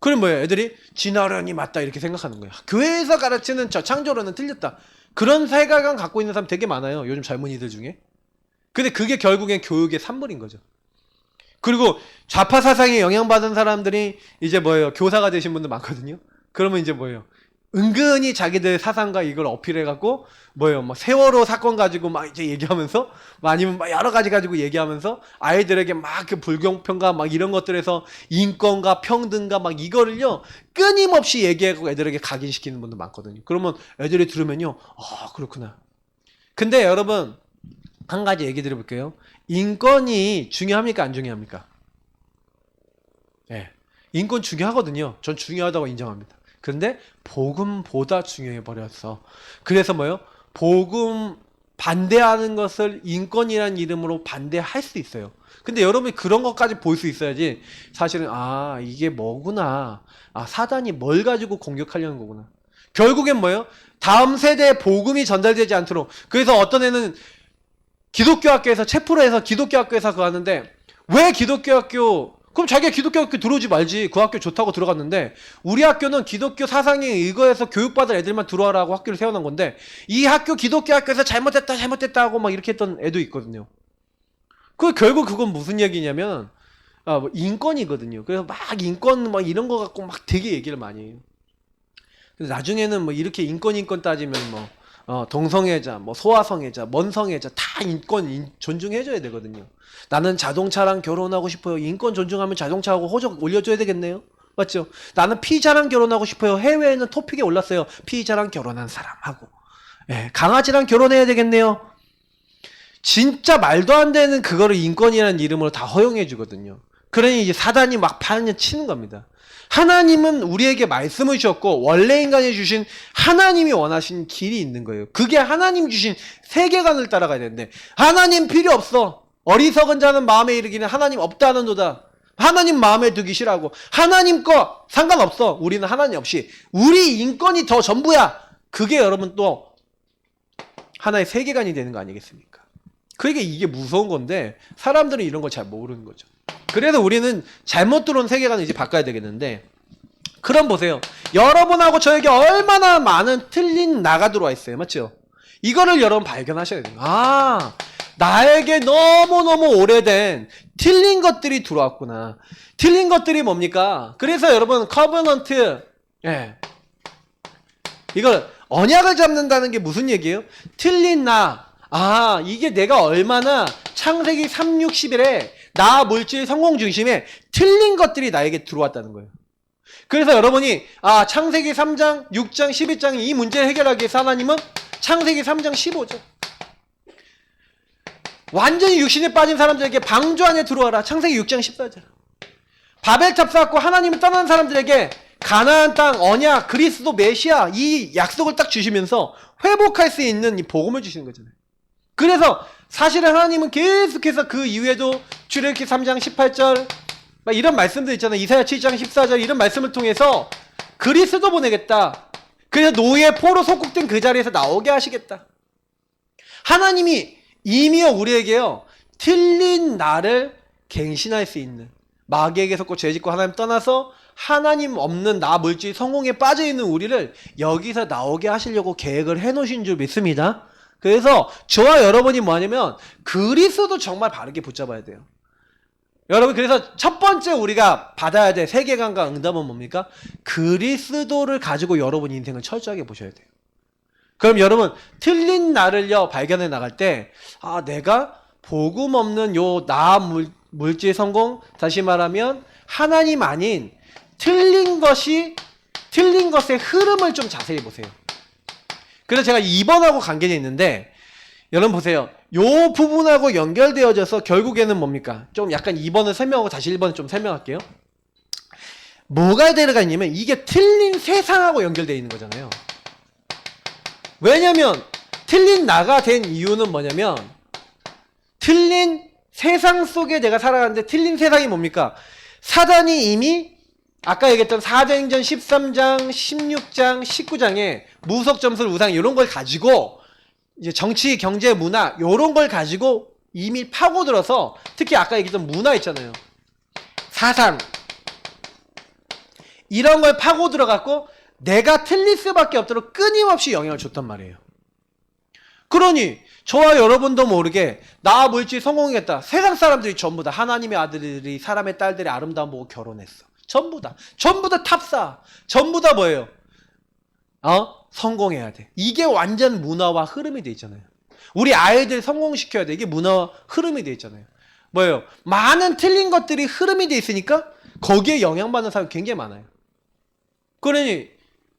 그럼 뭐야? 애들이 진화론이 맞다 이렇게 생각하는 거야. 교회에서 가르치는 저 창조론은 틀렸다. 그런 세계관 갖고 있는 사람 되게 많아요. 요즘 젊은이들 중에. 근데 그게 결국엔 교육의 산물인 거죠. 그리고 좌파 사상에 영향받은 사람들이 이제 뭐예요? 교사가 되신 분들 많거든요. 그러면 이제 뭐예요? 은근히 자기들 사상과 이걸 어필해갖고 뭐예요? 막 세월호 사건 가지고 막 이제 얘기하면서 아니면 막 여러 가지 가지고 얘기하면서 아이들에게 막 그 불공평과 막 이런 것들에서 인권과 평등과 막 이거를요 끊임없이 얘기하고 애들에게 각인시키는 분들 많거든요. 그러면 애들이 들으면요, 아 그렇구나. 근데 여러분 한 가지 얘기 드려볼게요. 인권이 중요합니까? 안 중요합니까? 네. 인권 중요하거든요. 전 중요하다고 인정합니다. 그런데 복음보다 중요해 버렸어. 그래서 뭐요? 복음 반대하는 것을 인권이라는 이름으로 반대할 수 있어요. 근데 여러분이 그런 것까지 볼 수 있어야지 사실은 아 이게 뭐구나. 아 사단이 뭘 가지고 공격하려는 거구나. 결국엔 뭐예요? 다음 세대에 복음이 전달되지 않도록. 그래서 어떤 애는 기독교 학교에서 체포를 해서 기독교 학교에서 그거 하는데 왜 기독교 학교 그럼 자기가 기독교 학교 들어오지 말지. 그 학교 좋다고 들어갔는데 우리 학교는 기독교 사상에 의거해서 교육받을 애들만 들어와라고 학교를 세워놓은 건데 이 학교 기독교 학교에서 잘못됐다 하고 막 이렇게 했던 애도 있거든요. 그 결국 그건 무슨 얘기냐면 뭐 인권이거든요. 그래서 막 인권 막 이런 거 갖고 막 되게 얘기를 많이 해요. 근데 나중에는 뭐 이렇게 인권 따지면 뭐 동성애자, 뭐 소아성애자, 먼성애자 다 인권 존중해줘야 되거든요. 나는 자동차랑 결혼하고 싶어요. 인권 존중하면 자동차하고 호적 올려줘야 되겠네요. 맞죠? 나는 피자랑 결혼하고 싶어요. 해외에는 토픽에 올랐어요. 피자랑 결혼한 사람하고. 예, 강아지랑 결혼해야 되겠네요. 진짜 말도 안 되는 그거를 인권이라는 이름으로 다 허용해 주거든요. 그러니 이제 사단이 막 파냐 치는 겁니다. 하나님은 우리에게 말씀을 주셨고 원래 인간이 주신 하나님이 원하신 길이 있는 거예요. 그게 하나님 주신 세계관을 따라가야 되는데 하나님 필요 없어. 어리석은 자는 마음에 이르기는 하나님 없다는도다. 하나님 마음에 두기 싫어하고 하나님 거 상관없어. 우리는 하나님 없이 우리 인권이 더 전부야. 그게 여러분 또 하나의 세계관이 되는 거 아니겠습니까? 그러니까 이게 무서운 건데 사람들은 이런 걸 잘 모르는 거죠. 그래서 우리는 잘못 들어온 세계관을 이제 바꿔야 되겠는데 그럼 보세요. 여러분하고 저에게 얼마나 많은 틀린 나가 들어와 있어요. 맞죠? 이거를 여러분 발견하셔야 돼요. 아 나에게 너무너무 오래된 틀린 것들이 들어왔구나. 틀린 것들이 뭡니까? 그래서 여러분 커버넌트 이걸 언약을 잡는다는 게 무슨 얘기예요? 틀린 나. 아 이게 내가 얼마나 창세기 3, 6, 11에 나 물질 성공 중심에 틀린 것들이 나에게 들어왔다는 거예요. 그래서 여러분이 창세기 3장, 6장, 12장 이 문제를 해결하기 위해서 하나님은 창세기 3장 15절 완전히 육신에 빠진 사람들에게 방주 안에 들어와라. 창세기 6장 14절 바벨탑 쌓고 하나님을 떠난 사람들에게 가나안 땅, 언약, 그리스도, 메시아 이 약속을 딱 주시면서 회복할 수 있는 이 복음을 주시는 거잖아요. 그래서 사실은 하나님은 계속해서 그 이후에도 출애굽기 3장 18절 막 이런 말씀들 있잖아요. 이사야 7장 14절 이런 말씀을 통해서 그리스도 보내겠다. 그래서 노예 포로 속국된 그 자리에서 나오게 하시겠다. 하나님이 이미요 우리에게요 틀린 나를 갱신할 수 있는 마귀에게 속고 죄짓고 하나님 떠나서 하나님 없는 나 물질 성공에 빠져있는 우리를 여기서 나오게 하시려고 계획을 해놓으신 줄 믿습니다. 그래서 저와 여러분이 뭐하냐면 그리스도 정말 바르게 붙잡아야 돼요. 여러분 그래서 첫 번째 우리가 받아야 될 세계관과 응답은 뭡니까? 그리스도를 가지고 여러분 인생을 철저하게 보셔야 돼요. 그럼 여러분 틀린 나를요 발견해 나갈 때 내가 복음 없는 요 나 물질 성공 다시 말하면 하나님 아닌 틀린 것의 흐름을 좀 자세히 보세요. 그래서 제가 2번하고 관계가 있는데 여러분 보세요. 요 부분하고 연결되어져서 결국에는 뭡니까? 좀 약간 2번을 설명하고 다시 1번을 좀 설명할게요. 뭐가 들어가 있냐면 이게 틀린 세상하고 연결되어 있는 거잖아요. 왜냐면 틀린 나가 된 이유는 뭐냐면 틀린 세상 속에 내가 살아가는데 틀린 세상이 뭡니까? 사단이 이미 아까 얘기했던 사도행전 13장, 16장, 19장에 무속 점술 우상 이런 걸 가지고 이제 정치, 경제, 문화 이런 걸 가지고 이미 파고들어서 특히 아까 얘기했던 문화 있잖아요. 사상 이런 걸 파고 들어갔고 내가 틀릴 수밖에 없도록 끊임없이 영향을 줬단 말이에요. 그러니 저와 여러분도 모르게 나 물질 성공했다. 세상 사람들이 전부 다 하나님의 아들들이 사람의 딸들이 아름다움 보고 결혼했어. 전부 다 탑사. 전부 다 뭐예요? 성공해야 돼. 이게 완전 문화와 흐름이 돼 있잖아요. 우리 아이들 성공시켜야 돼. 이게 문화와 흐름이 돼 있잖아요. 뭐예요? 많은 틀린 것들이 흐름이 돼 있으니까 거기에 영향받는 사람이 굉장히 많아요. 그러니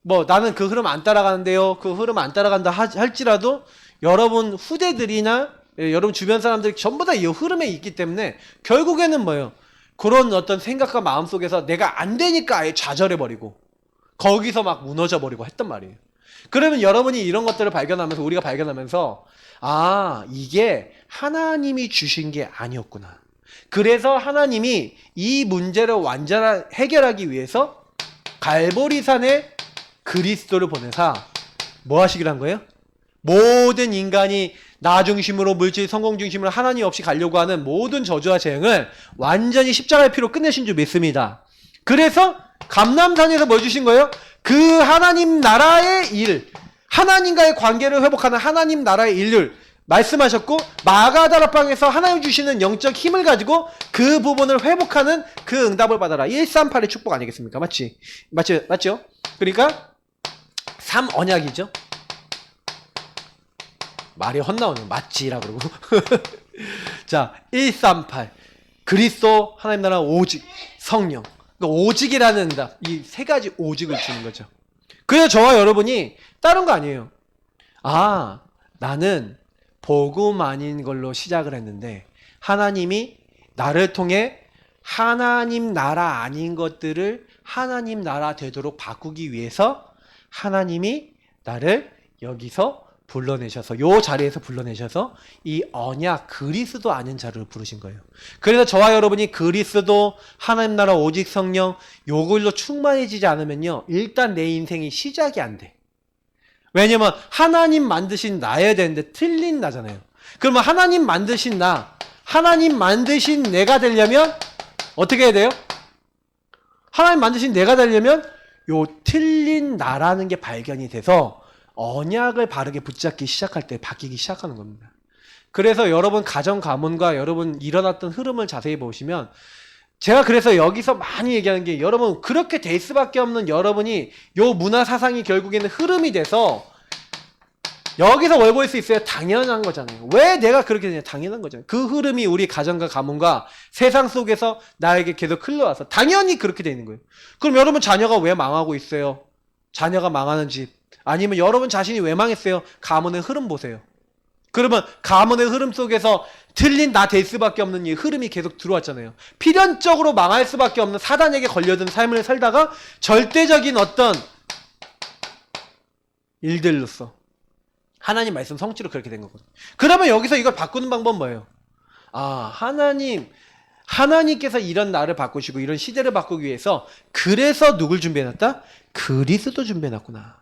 뭐 나는 그 흐름 안 따라가는데요. 그 흐름 안 따라간다 할지라도 여러분 후대들이나 여러분 주변 사람들이 전부 다 이 흐름에 있기 때문에 결국에는 뭐예요? 그런 어떤 생각과 마음 속에서 내가 안 되니까 아예 좌절해버리고 거기서 막 무너져버리고 했단 말이에요. 그러면 여러분이 이런 것들을 발견하면서 우리가 발견하면서 아 이게 하나님이 주신 게 아니었구나. 그래서 하나님이 이 문제를 완전히 해결하기 위해서 갈보리산에 그리스도를 보내사 뭐 하시기로 한 거예요? 모든 인간이 나 중심으로 물질 성공 중심으로 하나님 없이 가려고 하는 모든 저주와 재앙을 완전히 십자가의 피로 끝내신 줄 믿습니다. 그래서 감람산에서 뭘 주신 거예요? 그 하나님 나라의 일, 하나님과의 관계를 회복하는 하나님 나라의 일을 말씀하셨고 마가다락방에서 하나님 주시는 영적 힘을 가지고 그 부분을 회복하는 그 응답을 받아라. 138의 축복 아니겠습니까? 맞죠? 그러니까 3언약이죠. 말이 헛나오네. 맞지라 그러고. 자, 138. 그리스도, 하나님 나라, 오직, 성령. 그러니까 오직이라는 응답. 이 세 가지 오직을 주는 거죠. 그래서 저와 여러분이 다른 거 아니에요. 아, 나는 복음 아닌 걸로 시작을 했는데 하나님이 나를 통해 하나님 나라 아닌 것들을 하나님 나라 되도록 바꾸기 위해서 하나님이 나를 여기서 불러내셔서 요 자리에서 불러내셔서 이 언약 그리스도 아닌 자를 부르신 거예요. 그래서 저와 여러분이 그리스도 하나님 나라 오직 성령 요걸로 충만해지지 않으면요 일단 내 인생이 시작이 안 돼. 왜냐면 하나님 만드신 나야 되는데 틀린 나잖아요. 그러면 하나님 만드신 나 하나님 만드신 내가 되려면 어떻게 해야 돼요? 하나님 만드신 내가 되려면 요 틀린 나라는 게 발견이 돼서 언약을 바르게 붙잡기 시작할 때 바뀌기 시작하는 겁니다. 그래서 여러분 가정 가문과 여러분 일어났던 흐름을 자세히 보시면 제가 그래서 여기서 많이 얘기하는 게 여러분 그렇게 될 수밖에 없는 여러분이 요 문화 사상이 결국에는 흐름이 돼서 여기서 뭘 볼 수 있어요? 당연한 거잖아요. 왜 내가 그렇게 되냐? 당연한 거잖아요. 그 흐름이 우리 가정과 가문과 세상 속에서 나에게 계속 흘러와서 당연히 그렇게 되는 거예요. 그럼 여러분 자녀가 왜 망하고 있어요? 자녀가 망하는 집 아니면 여러분 자신이 왜 망했어요? 가문의 흐름 보세요. 그러면 가문의 흐름 속에서 틀린 나 될 수밖에 없는 이 흐름이 계속 들어왔잖아요. 필연적으로 망할 수밖에 없는 사단에게 걸려든 삶을 살다가 절대적인 어떤 일들로서 하나님 말씀 성취로 그렇게 된 거거든요. 그러면 여기서 이걸 바꾸는 방법은 뭐예요? 아, 하나님께서 이런 나를 바꾸시고 이런 시대를 바꾸기 위해서 그래서 누굴 준비해놨다? 그리스도 준비해놨구나.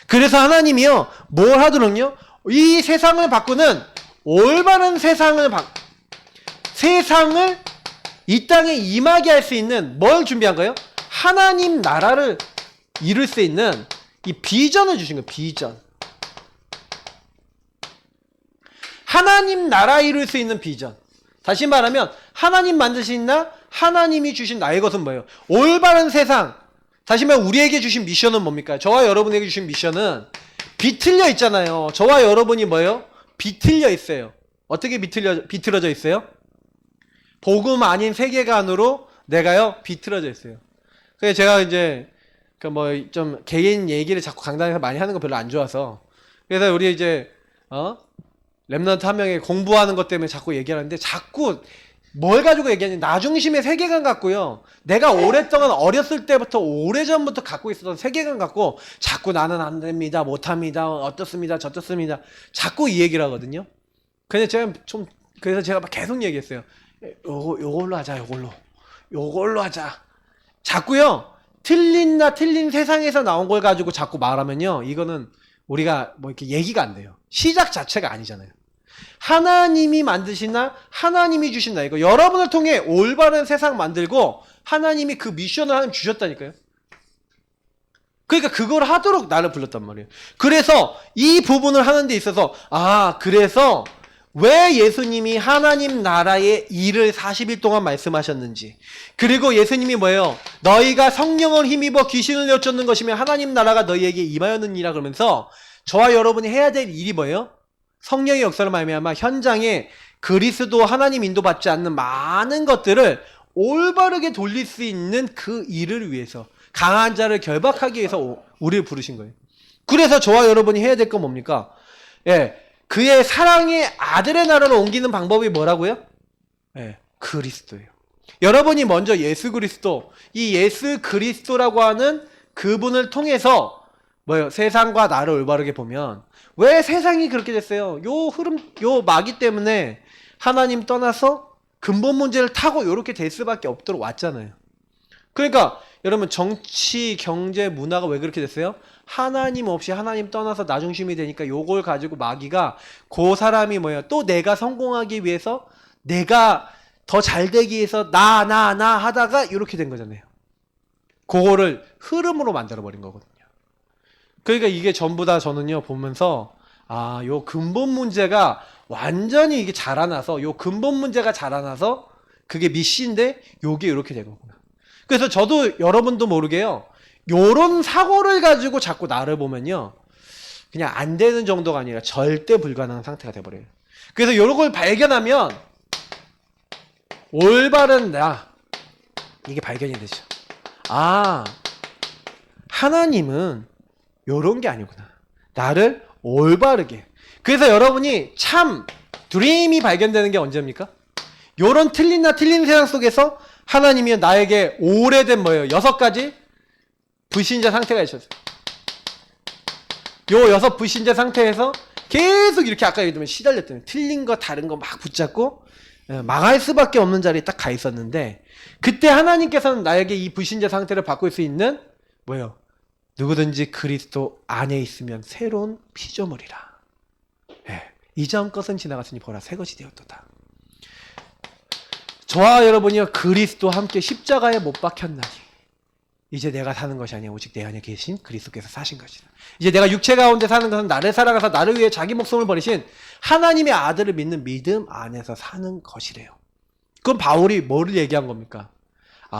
그래서 하나님이요 뭘 하도록요? 이 세상을 바꾸는 올바른 세상을 이 땅에 임하게 할 수 있는 뭘 준비한 거예요? 하나님 나라를 이룰 수 있는 이 비전을 주신 거예요. 비전. 하나님 나라 이룰 수 있는 비전. 다시 말하면 하나님 만드신 나, 하나님이 주신 나의 것은 뭐예요? 올바른 세상. 다시 말하면 우리에게 주신 미션은 뭡니까? 저와 여러분에게 주신 미션은 비틀려 있잖아요. 저와 여러분이 뭐예요? 비틀려 있어요. 어떻게 비틀어져 있어요? 복음 아닌 세계관으로 내가요 비틀어져 있어요. 그래서 제가 이제 그 뭐 좀 개인 얘기를 자꾸 강단에서 많이 하는 거 별로 안 좋아서 그래서 우리 이제 랩런트 한 명이 공부하는 것 때문에 자꾸 얘기하는데 자꾸 뭘 가지고 얘기하냐면 나 중심의 세계관 갖고요. 내가 오랫동안 어렸을 때부터 오래전부터 갖고 있었던 세계관 갖고 자꾸 나는 안 됩니다. 못합니다. 어떻습니다. 저떻습니다. 자꾸 이 얘기를 하거든요. 그래서 제가 막 계속 얘기했어요. 요걸로 하자. 요걸로 하자. 자꾸요. 틀린 세상에서 나온 걸 가지고 자꾸 말하면요. 이거는 우리가 뭐 이렇게 얘기가 안 돼요. 시작 자체가 아니잖아요. 하나님이 만드신 나, 하나님이 주신 나, 이거 여러분을 통해 올바른 세상 만들고 하나님이 그 미션을 하나님 주셨다니까요. 그러니까 그걸 하도록 나를 불렀단 말이에요. 그래서 이 부분을 하는 데 있어서 그래서 왜 예수님이 하나님 나라의 일을 40일 동안 말씀하셨는지, 그리고 예수님이 뭐예요? 너희가 성령을 힘입어 귀신을 내쫓는 것이면 하나님 나라가 너희에게 임하였느니라 그러면서 저와 여러분이 해야 될 일이 뭐예요? 성령의 역사를 말미암아 현장에 그리스도 하나님 인도받지 않는 많은 것들을 올바르게 돌릴 수 있는 그 일을 위해서, 강한 자를 결박하기 위해서 우리를 부르신 거예요. 그래서 저와 여러분이 해야 될 건 뭡니까? 그의 사랑의 아들의 나라로 옮기는 방법이 뭐라고요? 그리스도예요. 여러분이 먼저 예수 그리스도, 이 예수 그리스도라고 하는 그분을 통해서 세상과 나를 올바르게 보면, 왜 세상이 그렇게 됐어요? 요 마귀 때문에 하나님 떠나서 근본 문제를 타고 이렇게 될 수밖에 없도록 왔잖아요. 그러니까 여러분, 정치, 경제, 문화가 왜 그렇게 됐어요? 하나님 없이 하나님 떠나서 나 중심이 되니까 요걸 가지고 마귀가 그 사람이 또 내가 성공하기 위해서, 내가 더 잘 되기 위해서 나 하다가 이렇게 된 거잖아요. 그거를 흐름으로 만들어버린 거거든요. 그러니까 이게 전부 다 저는요 보면서 요 근본 문제가 완전히 이게 자라나서, 요 근본 문제가 자라나서 그게 미씨인데 요게 이렇게 된 거구나. 그래서 저도 여러분도 모르게요, 요런 사고를 가지고 자꾸 나를 보면요 그냥 안 되는 정도가 아니라 절대 불가능한 상태가 돼버려요. 그래서 요런 걸 발견하면 올바른 나, 이게 발견이 되죠. 하나님은 요런 게 아니구나, 나를 올바르게. 그래서 여러분이 참 드림이 발견되는 게 언제입니까? 요런 틀린 세상 속에서 하나님이 나에게 오래된 6가지 불신자 상태가 있었어요. 요 6 불신자 상태에서 계속 이렇게 아까 얘기했지만 시달렸더니 틀린 거 다른 거 막 붙잡고 망할 수밖에 없는 자리에 딱 가 있었는데, 그때 하나님께서는 나에게 이 불신자 상태를 바꿀 수 있는 누구든지 그리스도 안에 있으면 새로운 피조물이라. 이전 것은 지나갔으니 보라 새 것이 되었도다. 저와 여러분이요 그리스도 함께 십자가에 못 박혔나니 이제 내가 사는 것이 아니야 오직 내 안에 계신 그리스도께서 사신 것이다. 이제 내가 육체 가운데 사는 것은 나를 사랑하사 나를 위해 자기 목숨을 버리신 하나님의 아들을 믿는 믿음 안에서 사는 것이래요. 그럼 바울이 뭐를 얘기한 겁니까?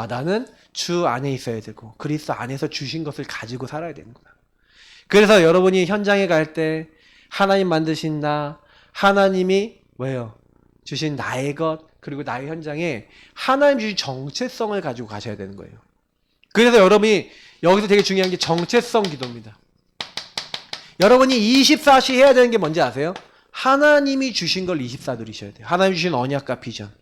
나는 주 안에 있어야 되고 그리스도 안에서 주신 것을 가지고 살아야 되는구나. 그래서 여러분이 현장에 갈 때 하나님 만드신 나, 하나님이 주신 나의 것, 그리고 나의 현장에 하나님 주신 정체성을 가지고 가셔야 되는 거예요. 그래서 여러분이 여기서 되게 중요한 게 정체성 기도입니다. 여러분이 24시 해야 되는 게 뭔지 아세요? 하나님이 주신 걸 24 누리셔야 돼요. 하나님이 주신 언약과 비전,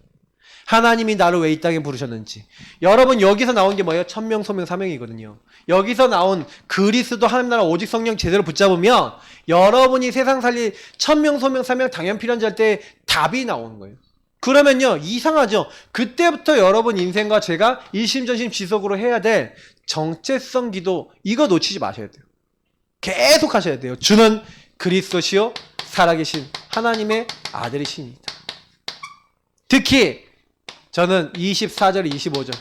하나님이 나를 왜 이 땅에 부르셨는지. 여러분 여기서 나온 게 뭐예요? 천명, 소명, 사명이거든요. 여기서 나온 그리스도 하나님 나라 오직 성령 제대로 붙잡으면 여러분이 세상 살릴 천명, 소명, 사명 당연 필요한지 할 때 답이 나오는 거예요. 그러면요 이상하죠? 그때부터 여러분 인생과 제가 일심전심 지속으로 해야 될 정체성 기도, 이거 놓치지 마셔야 돼요. 계속 하셔야 돼요. 주는 그리스도시요 살아계신 하나님의 아들이시니이다. 특히 저는 24절 25절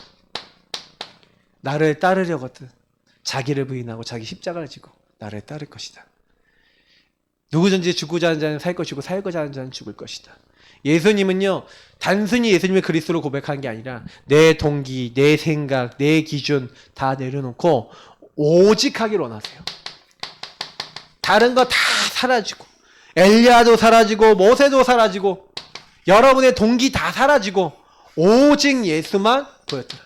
나를 따르려거든 자기를 부인하고 자기 십자가를 지고 나를 따를 것이다. 누구든지 죽고자 하는 자는 살 것이고 살고자 하는 자는 죽을 것이다. 예수님은요 단순히 예수님의 그리스도를 고백한 게 아니라 내 동기, 내 생각, 내 기준 다 내려놓고 오직 하기를 원하세요. 다른 거 다 사라지고 엘리야도 사라지고 모세도 사라지고 여러분의 동기 다 사라지고 오직 예수만 보였더라.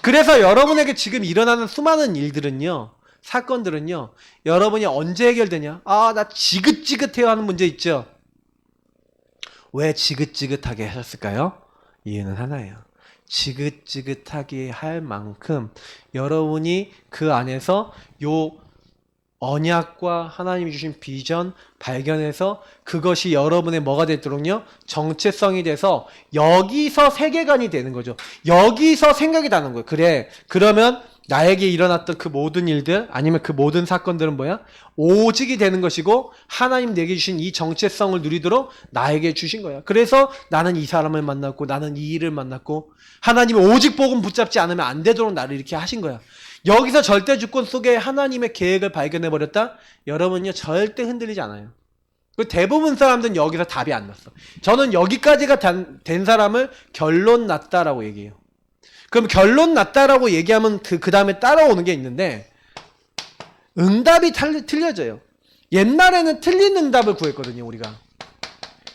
그래서 여러분에게 지금 일어나는 수많은 일들은요, 사건들은요, 여러분이 언제 해결되냐? 나 지긋지긋해요 하는 문제 있죠? 왜 지긋지긋하게 하셨을까요? 이유는 하나예요. 지긋지긋하게 할 만큼 여러분이 그 안에서 요 언약과 하나님이 주신 비전 발견해서 그것이 여러분의 뭐가 되도록요? 정체성이 돼서 여기서 세계관이 되는 거죠. 여기서 생각이 나는 거예요. 그래, 그러면 나에게 일어났던 그 모든 일들 아니면 그 모든 사건들은 뭐야? 오직이 되는 것이고 하나님 내게 주신 이 정체성을 누리도록 나에게 주신 거야. 그래서 나는 이 사람을 만났고 나는 이 일을 만났고 하나님이 오직 복음 붙잡지 않으면 안 되도록 나를 이렇게 하신 거야. 여기서 절대 주권 속에 하나님의 계획을 발견해버렸다? 여러분요 절대 흔들리지 않아요. 그 대부분 사람들은 여기서 답이 안 났어. 저는 여기까지가 된 사람을 결론 났다라고 얘기해요. 그럼 결론 났다라고 얘기하면 그 다음에 따라오는 게 있는데 응답이 틀려져요. 옛날에는 틀린 응답을 구했거든요, 우리가.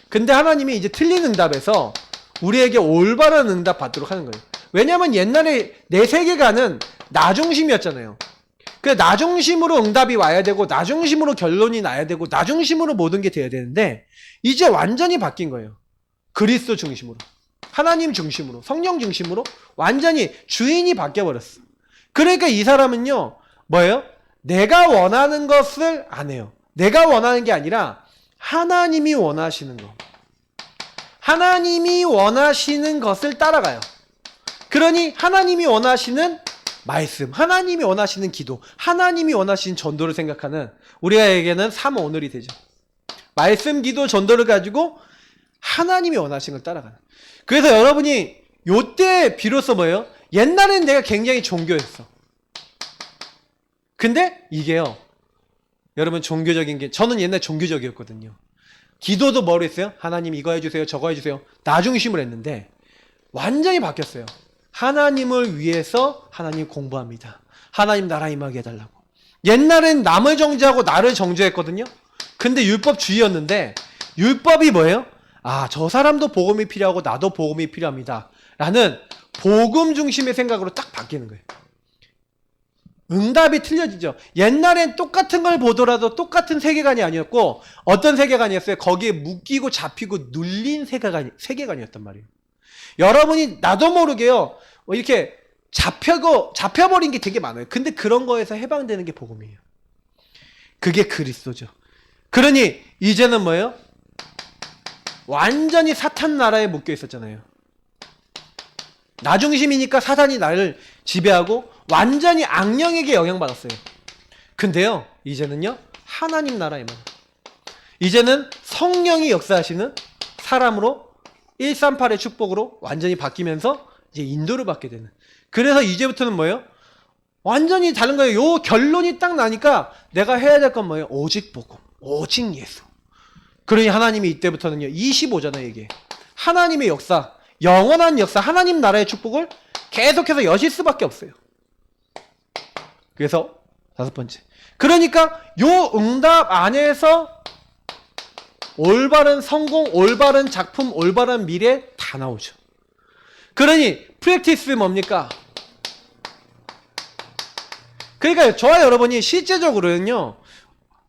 근데 하나님이 이제 틀린 응답에서 우리에게 올바른 응답 받도록 하는 거예요. 왜냐하면 옛날에 내 세계관은 나 중심이었잖아요. 그래서 나 중심으로 응답이 와야 되고 나 중심으로 결론이 나야 되고 나 중심으로 모든 게 돼야 되는데 이제 완전히 바뀐 거예요. 그리스도 중심으로. 하나님 중심으로, 성령 중심으로 완전히 주인이 바뀌어버렸어. 그러니까 이 사람은요, 뭐예요? 내가 원하는 것을 안 해요. 내가 원하는 게 아니라 하나님이 원하시는 거. 하나님이 원하시는 것을 따라가요. 그러니 하나님이 원하시는 말씀, 하나님이 원하시는 기도, 하나님이 원하시는 전도를 생각하는 우리에게는 3오늘이 되죠. 말씀, 기도, 전도를 가지고 하나님이 원하시는 걸 따라가는. 그래서 여러분이 요때 비로소 뭐예요? 옛날에는 내가 굉장히 종교였어. 근데 이게요, 여러분 종교적인 게, 저는 옛날 종교적이었거든요. 기도도 뭐로 했어요? 하나님 이거 해주세요, 저거 해주세요. 나 중심으로 했는데 완전히 바뀌었어요. 하나님을 위해서 하나님 공부합니다. 하나님 나라 임하게 해달라고. 옛날엔 남을 정죄하고 나를 정죄했거든요. 근데 율법주의였는데 율법이 뭐예요? 아, 저 사람도 복음이 필요하고 나도 복음이 필요합니다. 라는 복음 중심의 생각으로 딱 바뀌는 거예요. 응답이 틀려지죠. 옛날엔 똑같은 걸 보더라도 똑같은 세계관이 아니었고 어떤 세계관이었어요? 거기에 묶이고 잡히고 눌린 세계관이었단 말이에요. 여러분이 나도 모르게요, 이렇게 잡혀버린 게 되게 많아요. 근데 그런 거에서 해방되는 게 복음이에요. 그게 그리스도죠. 그러니 이제는 뭐예요? 완전히 사탄 나라에 묶여 있었잖아요. 나 중심이니까 사탄이 나를 지배하고 완전히 악령에게 영향받았어요. 근데요, 이제는요, 하나님 나라에만. 이제는 성령이 역사하시는 사람으로 138의 축복으로 완전히 바뀌면서 이제 인도를 받게 되는. 그래서 이제부터는 뭐예요? 완전히 다른 거예요. 요 결론이 딱 나니까 내가 해야 될 건 뭐예요? 오직 복음, 오직 예수. 그러니 하나님이 이때부터는요, 25잖아요, 이게. 하나님의 역사, 영원한 역사, 하나님 나라의 축복을 계속해서 여실 수밖에 없어요. 그래서 5번째. 그러니까 요 응답 안에서 올바른 성공, 올바른 작품, 올바른 미래 다 나오죠. 그러니 프랙티스 뭡니까? 그러니까 저와 여러분이 실제적으로는요,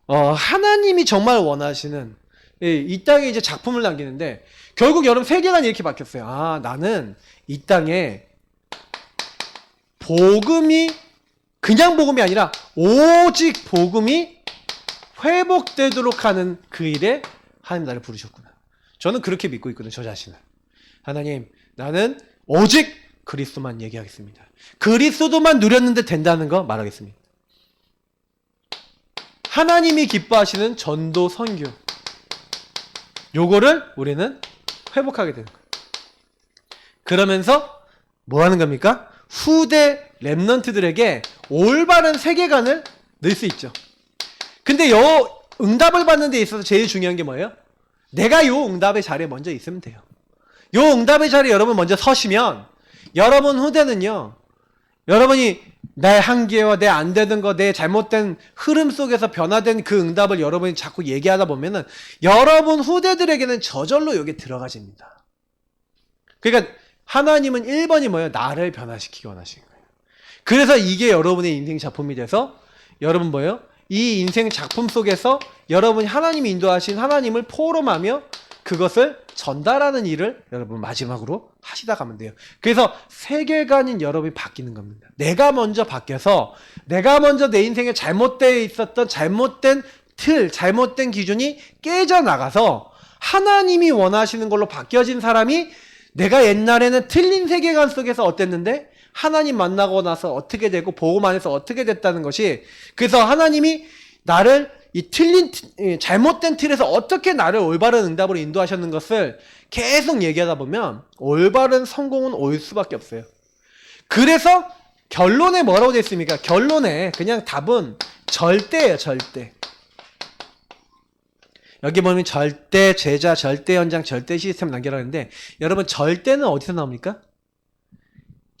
하나님이 정말 원하시는 이 땅에 이제 작품을 남기는데 결국 여러분 세계관이 이렇게 바뀌었어요. 아, 나는 이 땅에 복음이 그냥 복음이 아니라 오직 복음이 회복되도록 하는 그 일에 하나님 나를 부르셨구나. 저는 그렇게 믿고 있거든요, 저 자신을. 하나님, 나는 오직 그리스도만 얘기하겠습니다. 그리스도만 누렸는데 된다는 거 말하겠습니다. 하나님이 기뻐하시는 전도 선교, 요거를 우리는 회복하게 되는 거예요. 그러면서 뭐 하는 겁니까? 후대 렘넌트들에게 올바른 세계관을 넣을 수 있죠. 근데 요 응답을 받는 데 있어서 제일 중요한 게 뭐예요? 내가 요 응답의 자리에 먼저 있으면 돼요. 요 응답의 자리에 여러분 먼저 서시면 여러분 후대는요, 여러분이 내 한계와 내 안 되는 거, 내 잘못된 흐름 속에서 변화된 그 응답을 여러분이 자꾸 얘기하다 보면은 여러분 후대들에게는 저절로 여기 들어가집니다. 그러니까 하나님은 1번이 뭐예요? 나를 변화시키기 원하시는 거예요. 그래서 이게 여러분의 인생 작품이 돼서 여러분 뭐예요? 이 인생 작품 속에서 여러분이 하나님이 인도하신 하나님을 포럼하며 그것을 전달하는 일을 여러분 마지막으로 하시다 가면 돼요. 그래서 세계관인 여러분이 바뀌는 겁니다. 내가 먼저 바뀌어서 내가 먼저 내 인생에 잘못되어 있었던 잘못된 틀, 잘못된 기준이 깨져나가서 하나님이 원하시는 걸로 바뀌어진 사람이 내가 옛날에는 틀린 세계관 속에서 어땠는데 하나님 만나고 나서 어떻게 되고 복음 안에서 어떻게 됐다는 것이, 그래서 하나님이 나를 이 잘못된 틀에서 어떻게 나를 올바른 응답으로 인도하셨는 것을 계속 얘기하다 보면 올바른 성공은 올 수밖에 없어요. 그래서 결론에 뭐라고 되어 있습니까? 결론에 그냥 답은 절대예요, 절대. 여기 보면 절대 제자, 절대 현장, 절대 시스템 남겨라는데, 여러분 절대는 어디서 나옵니까?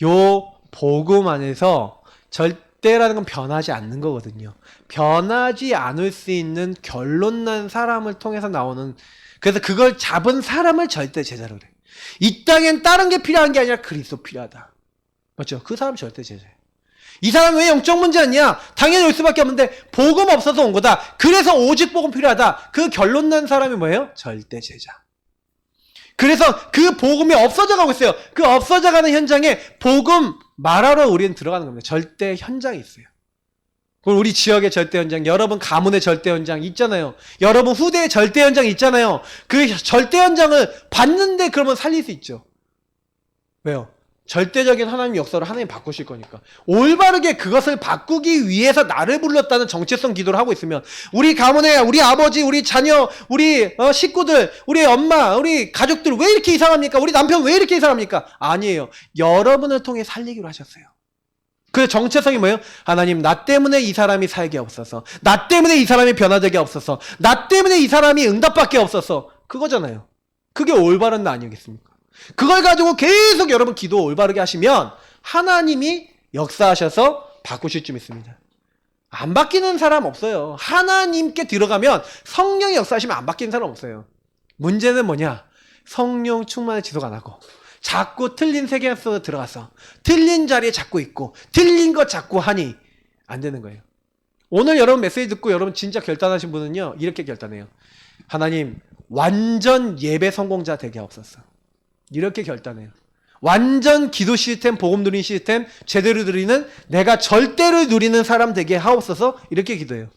요 복음 안에서 절대라는 건 변하지 않는 거거든요. 변하지 않을 수 있는 결론난 사람을 통해서 나오는, 그래서 그걸 잡은 사람을 절대 제자로 그래. 이 땅엔 다른 게 필요한 게 아니라 그리스도 필요하다. 맞죠? 그 사람 절대 제자예요. 이 사람 왜 영적 문제 아니야? 당연히 올 수밖에 없는데 복음 없어서 온 거다. 그래서 오직 복음 필요하다. 그 결론 난 사람이 뭐예요? 절대 제자. 그래서 그 복음이 없어져 가고 있어요. 그 없어져 가는 현장에 복음 말하러 우리는 들어가는 겁니다. 절대 현장이 있어요. 그럼 우리 지역의 절대 현장, 여러분 가문의 절대 현장 있잖아요. 여러분 후대의 절대 현장 있잖아요. 그 절대 현장을 봤는데 그러면 살릴 수 있죠. 왜요? 절대적인 하나님의 역사를 하나님 바꾸실 거니까. 올바르게 그것을 바꾸기 위해서 나를 불렀다는 정체성 기도를 하고 있으면, 우리 가문에 우리 아버지, 우리 자녀, 우리 식구들, 우리 엄마, 우리 가족들 왜 이렇게 이상합니까? 우리 남편 왜 이렇게 이상합니까? 아니에요. 여러분을 통해 살리기로 하셨어요. 그 정체성이 뭐예요? 하나님, 나 때문에 이 사람이 살게 없어서, 나 때문에 이 사람이 변화되게 없어서, 나 때문에 이 사람이 응답받게 없어서. 그거잖아요. 그게 올바른 나 아니겠습니까? 그걸 가지고 계속 여러분 기도 올바르게 하시면 하나님이 역사하셔서 바꾸실 줄 믿습니다. 안 바뀌는 사람 없어요. 하나님께 들어가면 성령이 역사하시면 안 바뀌는 사람 없어요. 문제는 뭐냐? 성령 충만을 지속 안 하고 자꾸 틀린 세계관 속에 들어가서 틀린 자리에 자꾸 있고 틀린 것 자꾸 하니 안 되는 거예요. 오늘 여러분 메시지 듣고 여러분 진짜 결단하신 분은요, 이렇게 결단해요. 하나님, 완전 예배 성공자 되게 하옵소서. 이렇게 결단해요. 완전 기도 시스템, 복음 누리는 시스템 제대로 누리는, 내가 절대를 누리는 사람 되게 하옵소서. 이렇게 기도해요.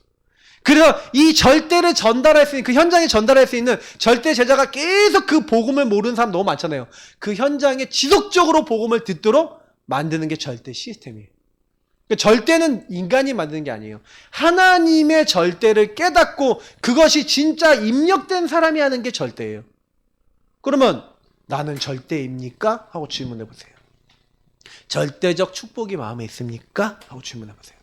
그래서 이 절대를 전달할 수 있는, 그 현장에 전달할 수 있는 절대 제자가 계속 그 복음을 모르는 사람 너무 많잖아요. 그 현장에 지속적으로 복음을 듣도록 만드는 게 절대 시스템이에요. 그러니까 절대는 인간이 만드는 게 아니에요. 하나님의 절대를 깨닫고 그것이 진짜 입력된 사람이 하는 게 절대예요. 그러면 나는 절대입니까? 하고 질문해 보세요. 절대적 축복이 마음에 있습니까? 하고 질문해 보세요.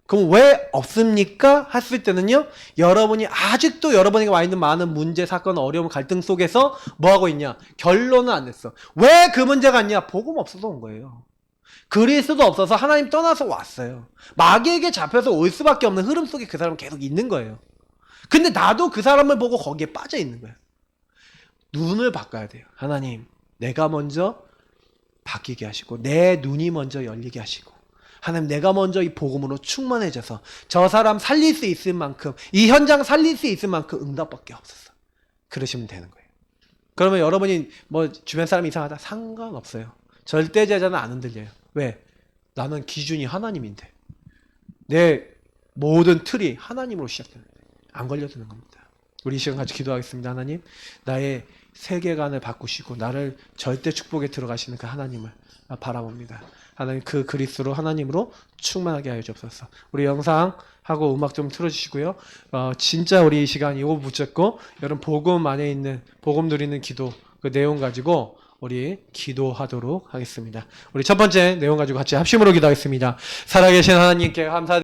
그럼 왜 없습니까? 했을 때는요, 여러분이 아직도 여러분에게 와 있는 많은 문제, 사건, 어려움, 갈등 속에서 뭐 하고 있냐? 결론은 안 냈어. 왜 그 문제가 있냐? 복음 없어서 온 거예요. 그리스도 없어서 하나님 떠나서 왔어요. 마귀에게 잡혀서 올 수밖에 없는 흐름 속에 그 사람은 계속 있는 거예요. 근데 나도 그 사람을 보고 거기에 빠져 있는 거예요. 눈을 바꿔야 돼요. 하나님, 내가 먼저 바뀌게 하시고 내 눈이 먼저 열리게 하시고, 하나님, 내가 먼저 이 복음으로 충만해져서 저 사람 살릴 수 있을 만큼, 이 현장 살릴 수 있을 만큼 응답밖에 없었어. 그러시면 되는 거예요. 그러면 여러분이 뭐 주변 사람이 이상하다, 상관없어요. 절대 제자는 안 흔들려요. 왜? 나는 기준이 하나님인데, 내 모든 틀이 하나님으로 시작되는데 안 걸려드는 겁니다. 우리 이 시간 같이 기도하겠습니다. 하나님, 나의 세계관을 바꾸시고 나를 절대 축복에 들어가시는 그 하나님을 바라봅니다. 하나님, 그 그리스도로 하나님으로 충만하게 하여 주옵소서. 우리 영상하고 음악 좀 틀어주시고요. 진짜 우리 이 시간 이거 붙잡고 여러분 복음 안에 있는, 복음 누리는 기도 그 내용 가지고 우리 기도하도록 하겠습니다. 우리 첫 번째 내용 가지고 같이 합심으로 기도하겠습니다. 살아계신 하나님께 감사드립니다.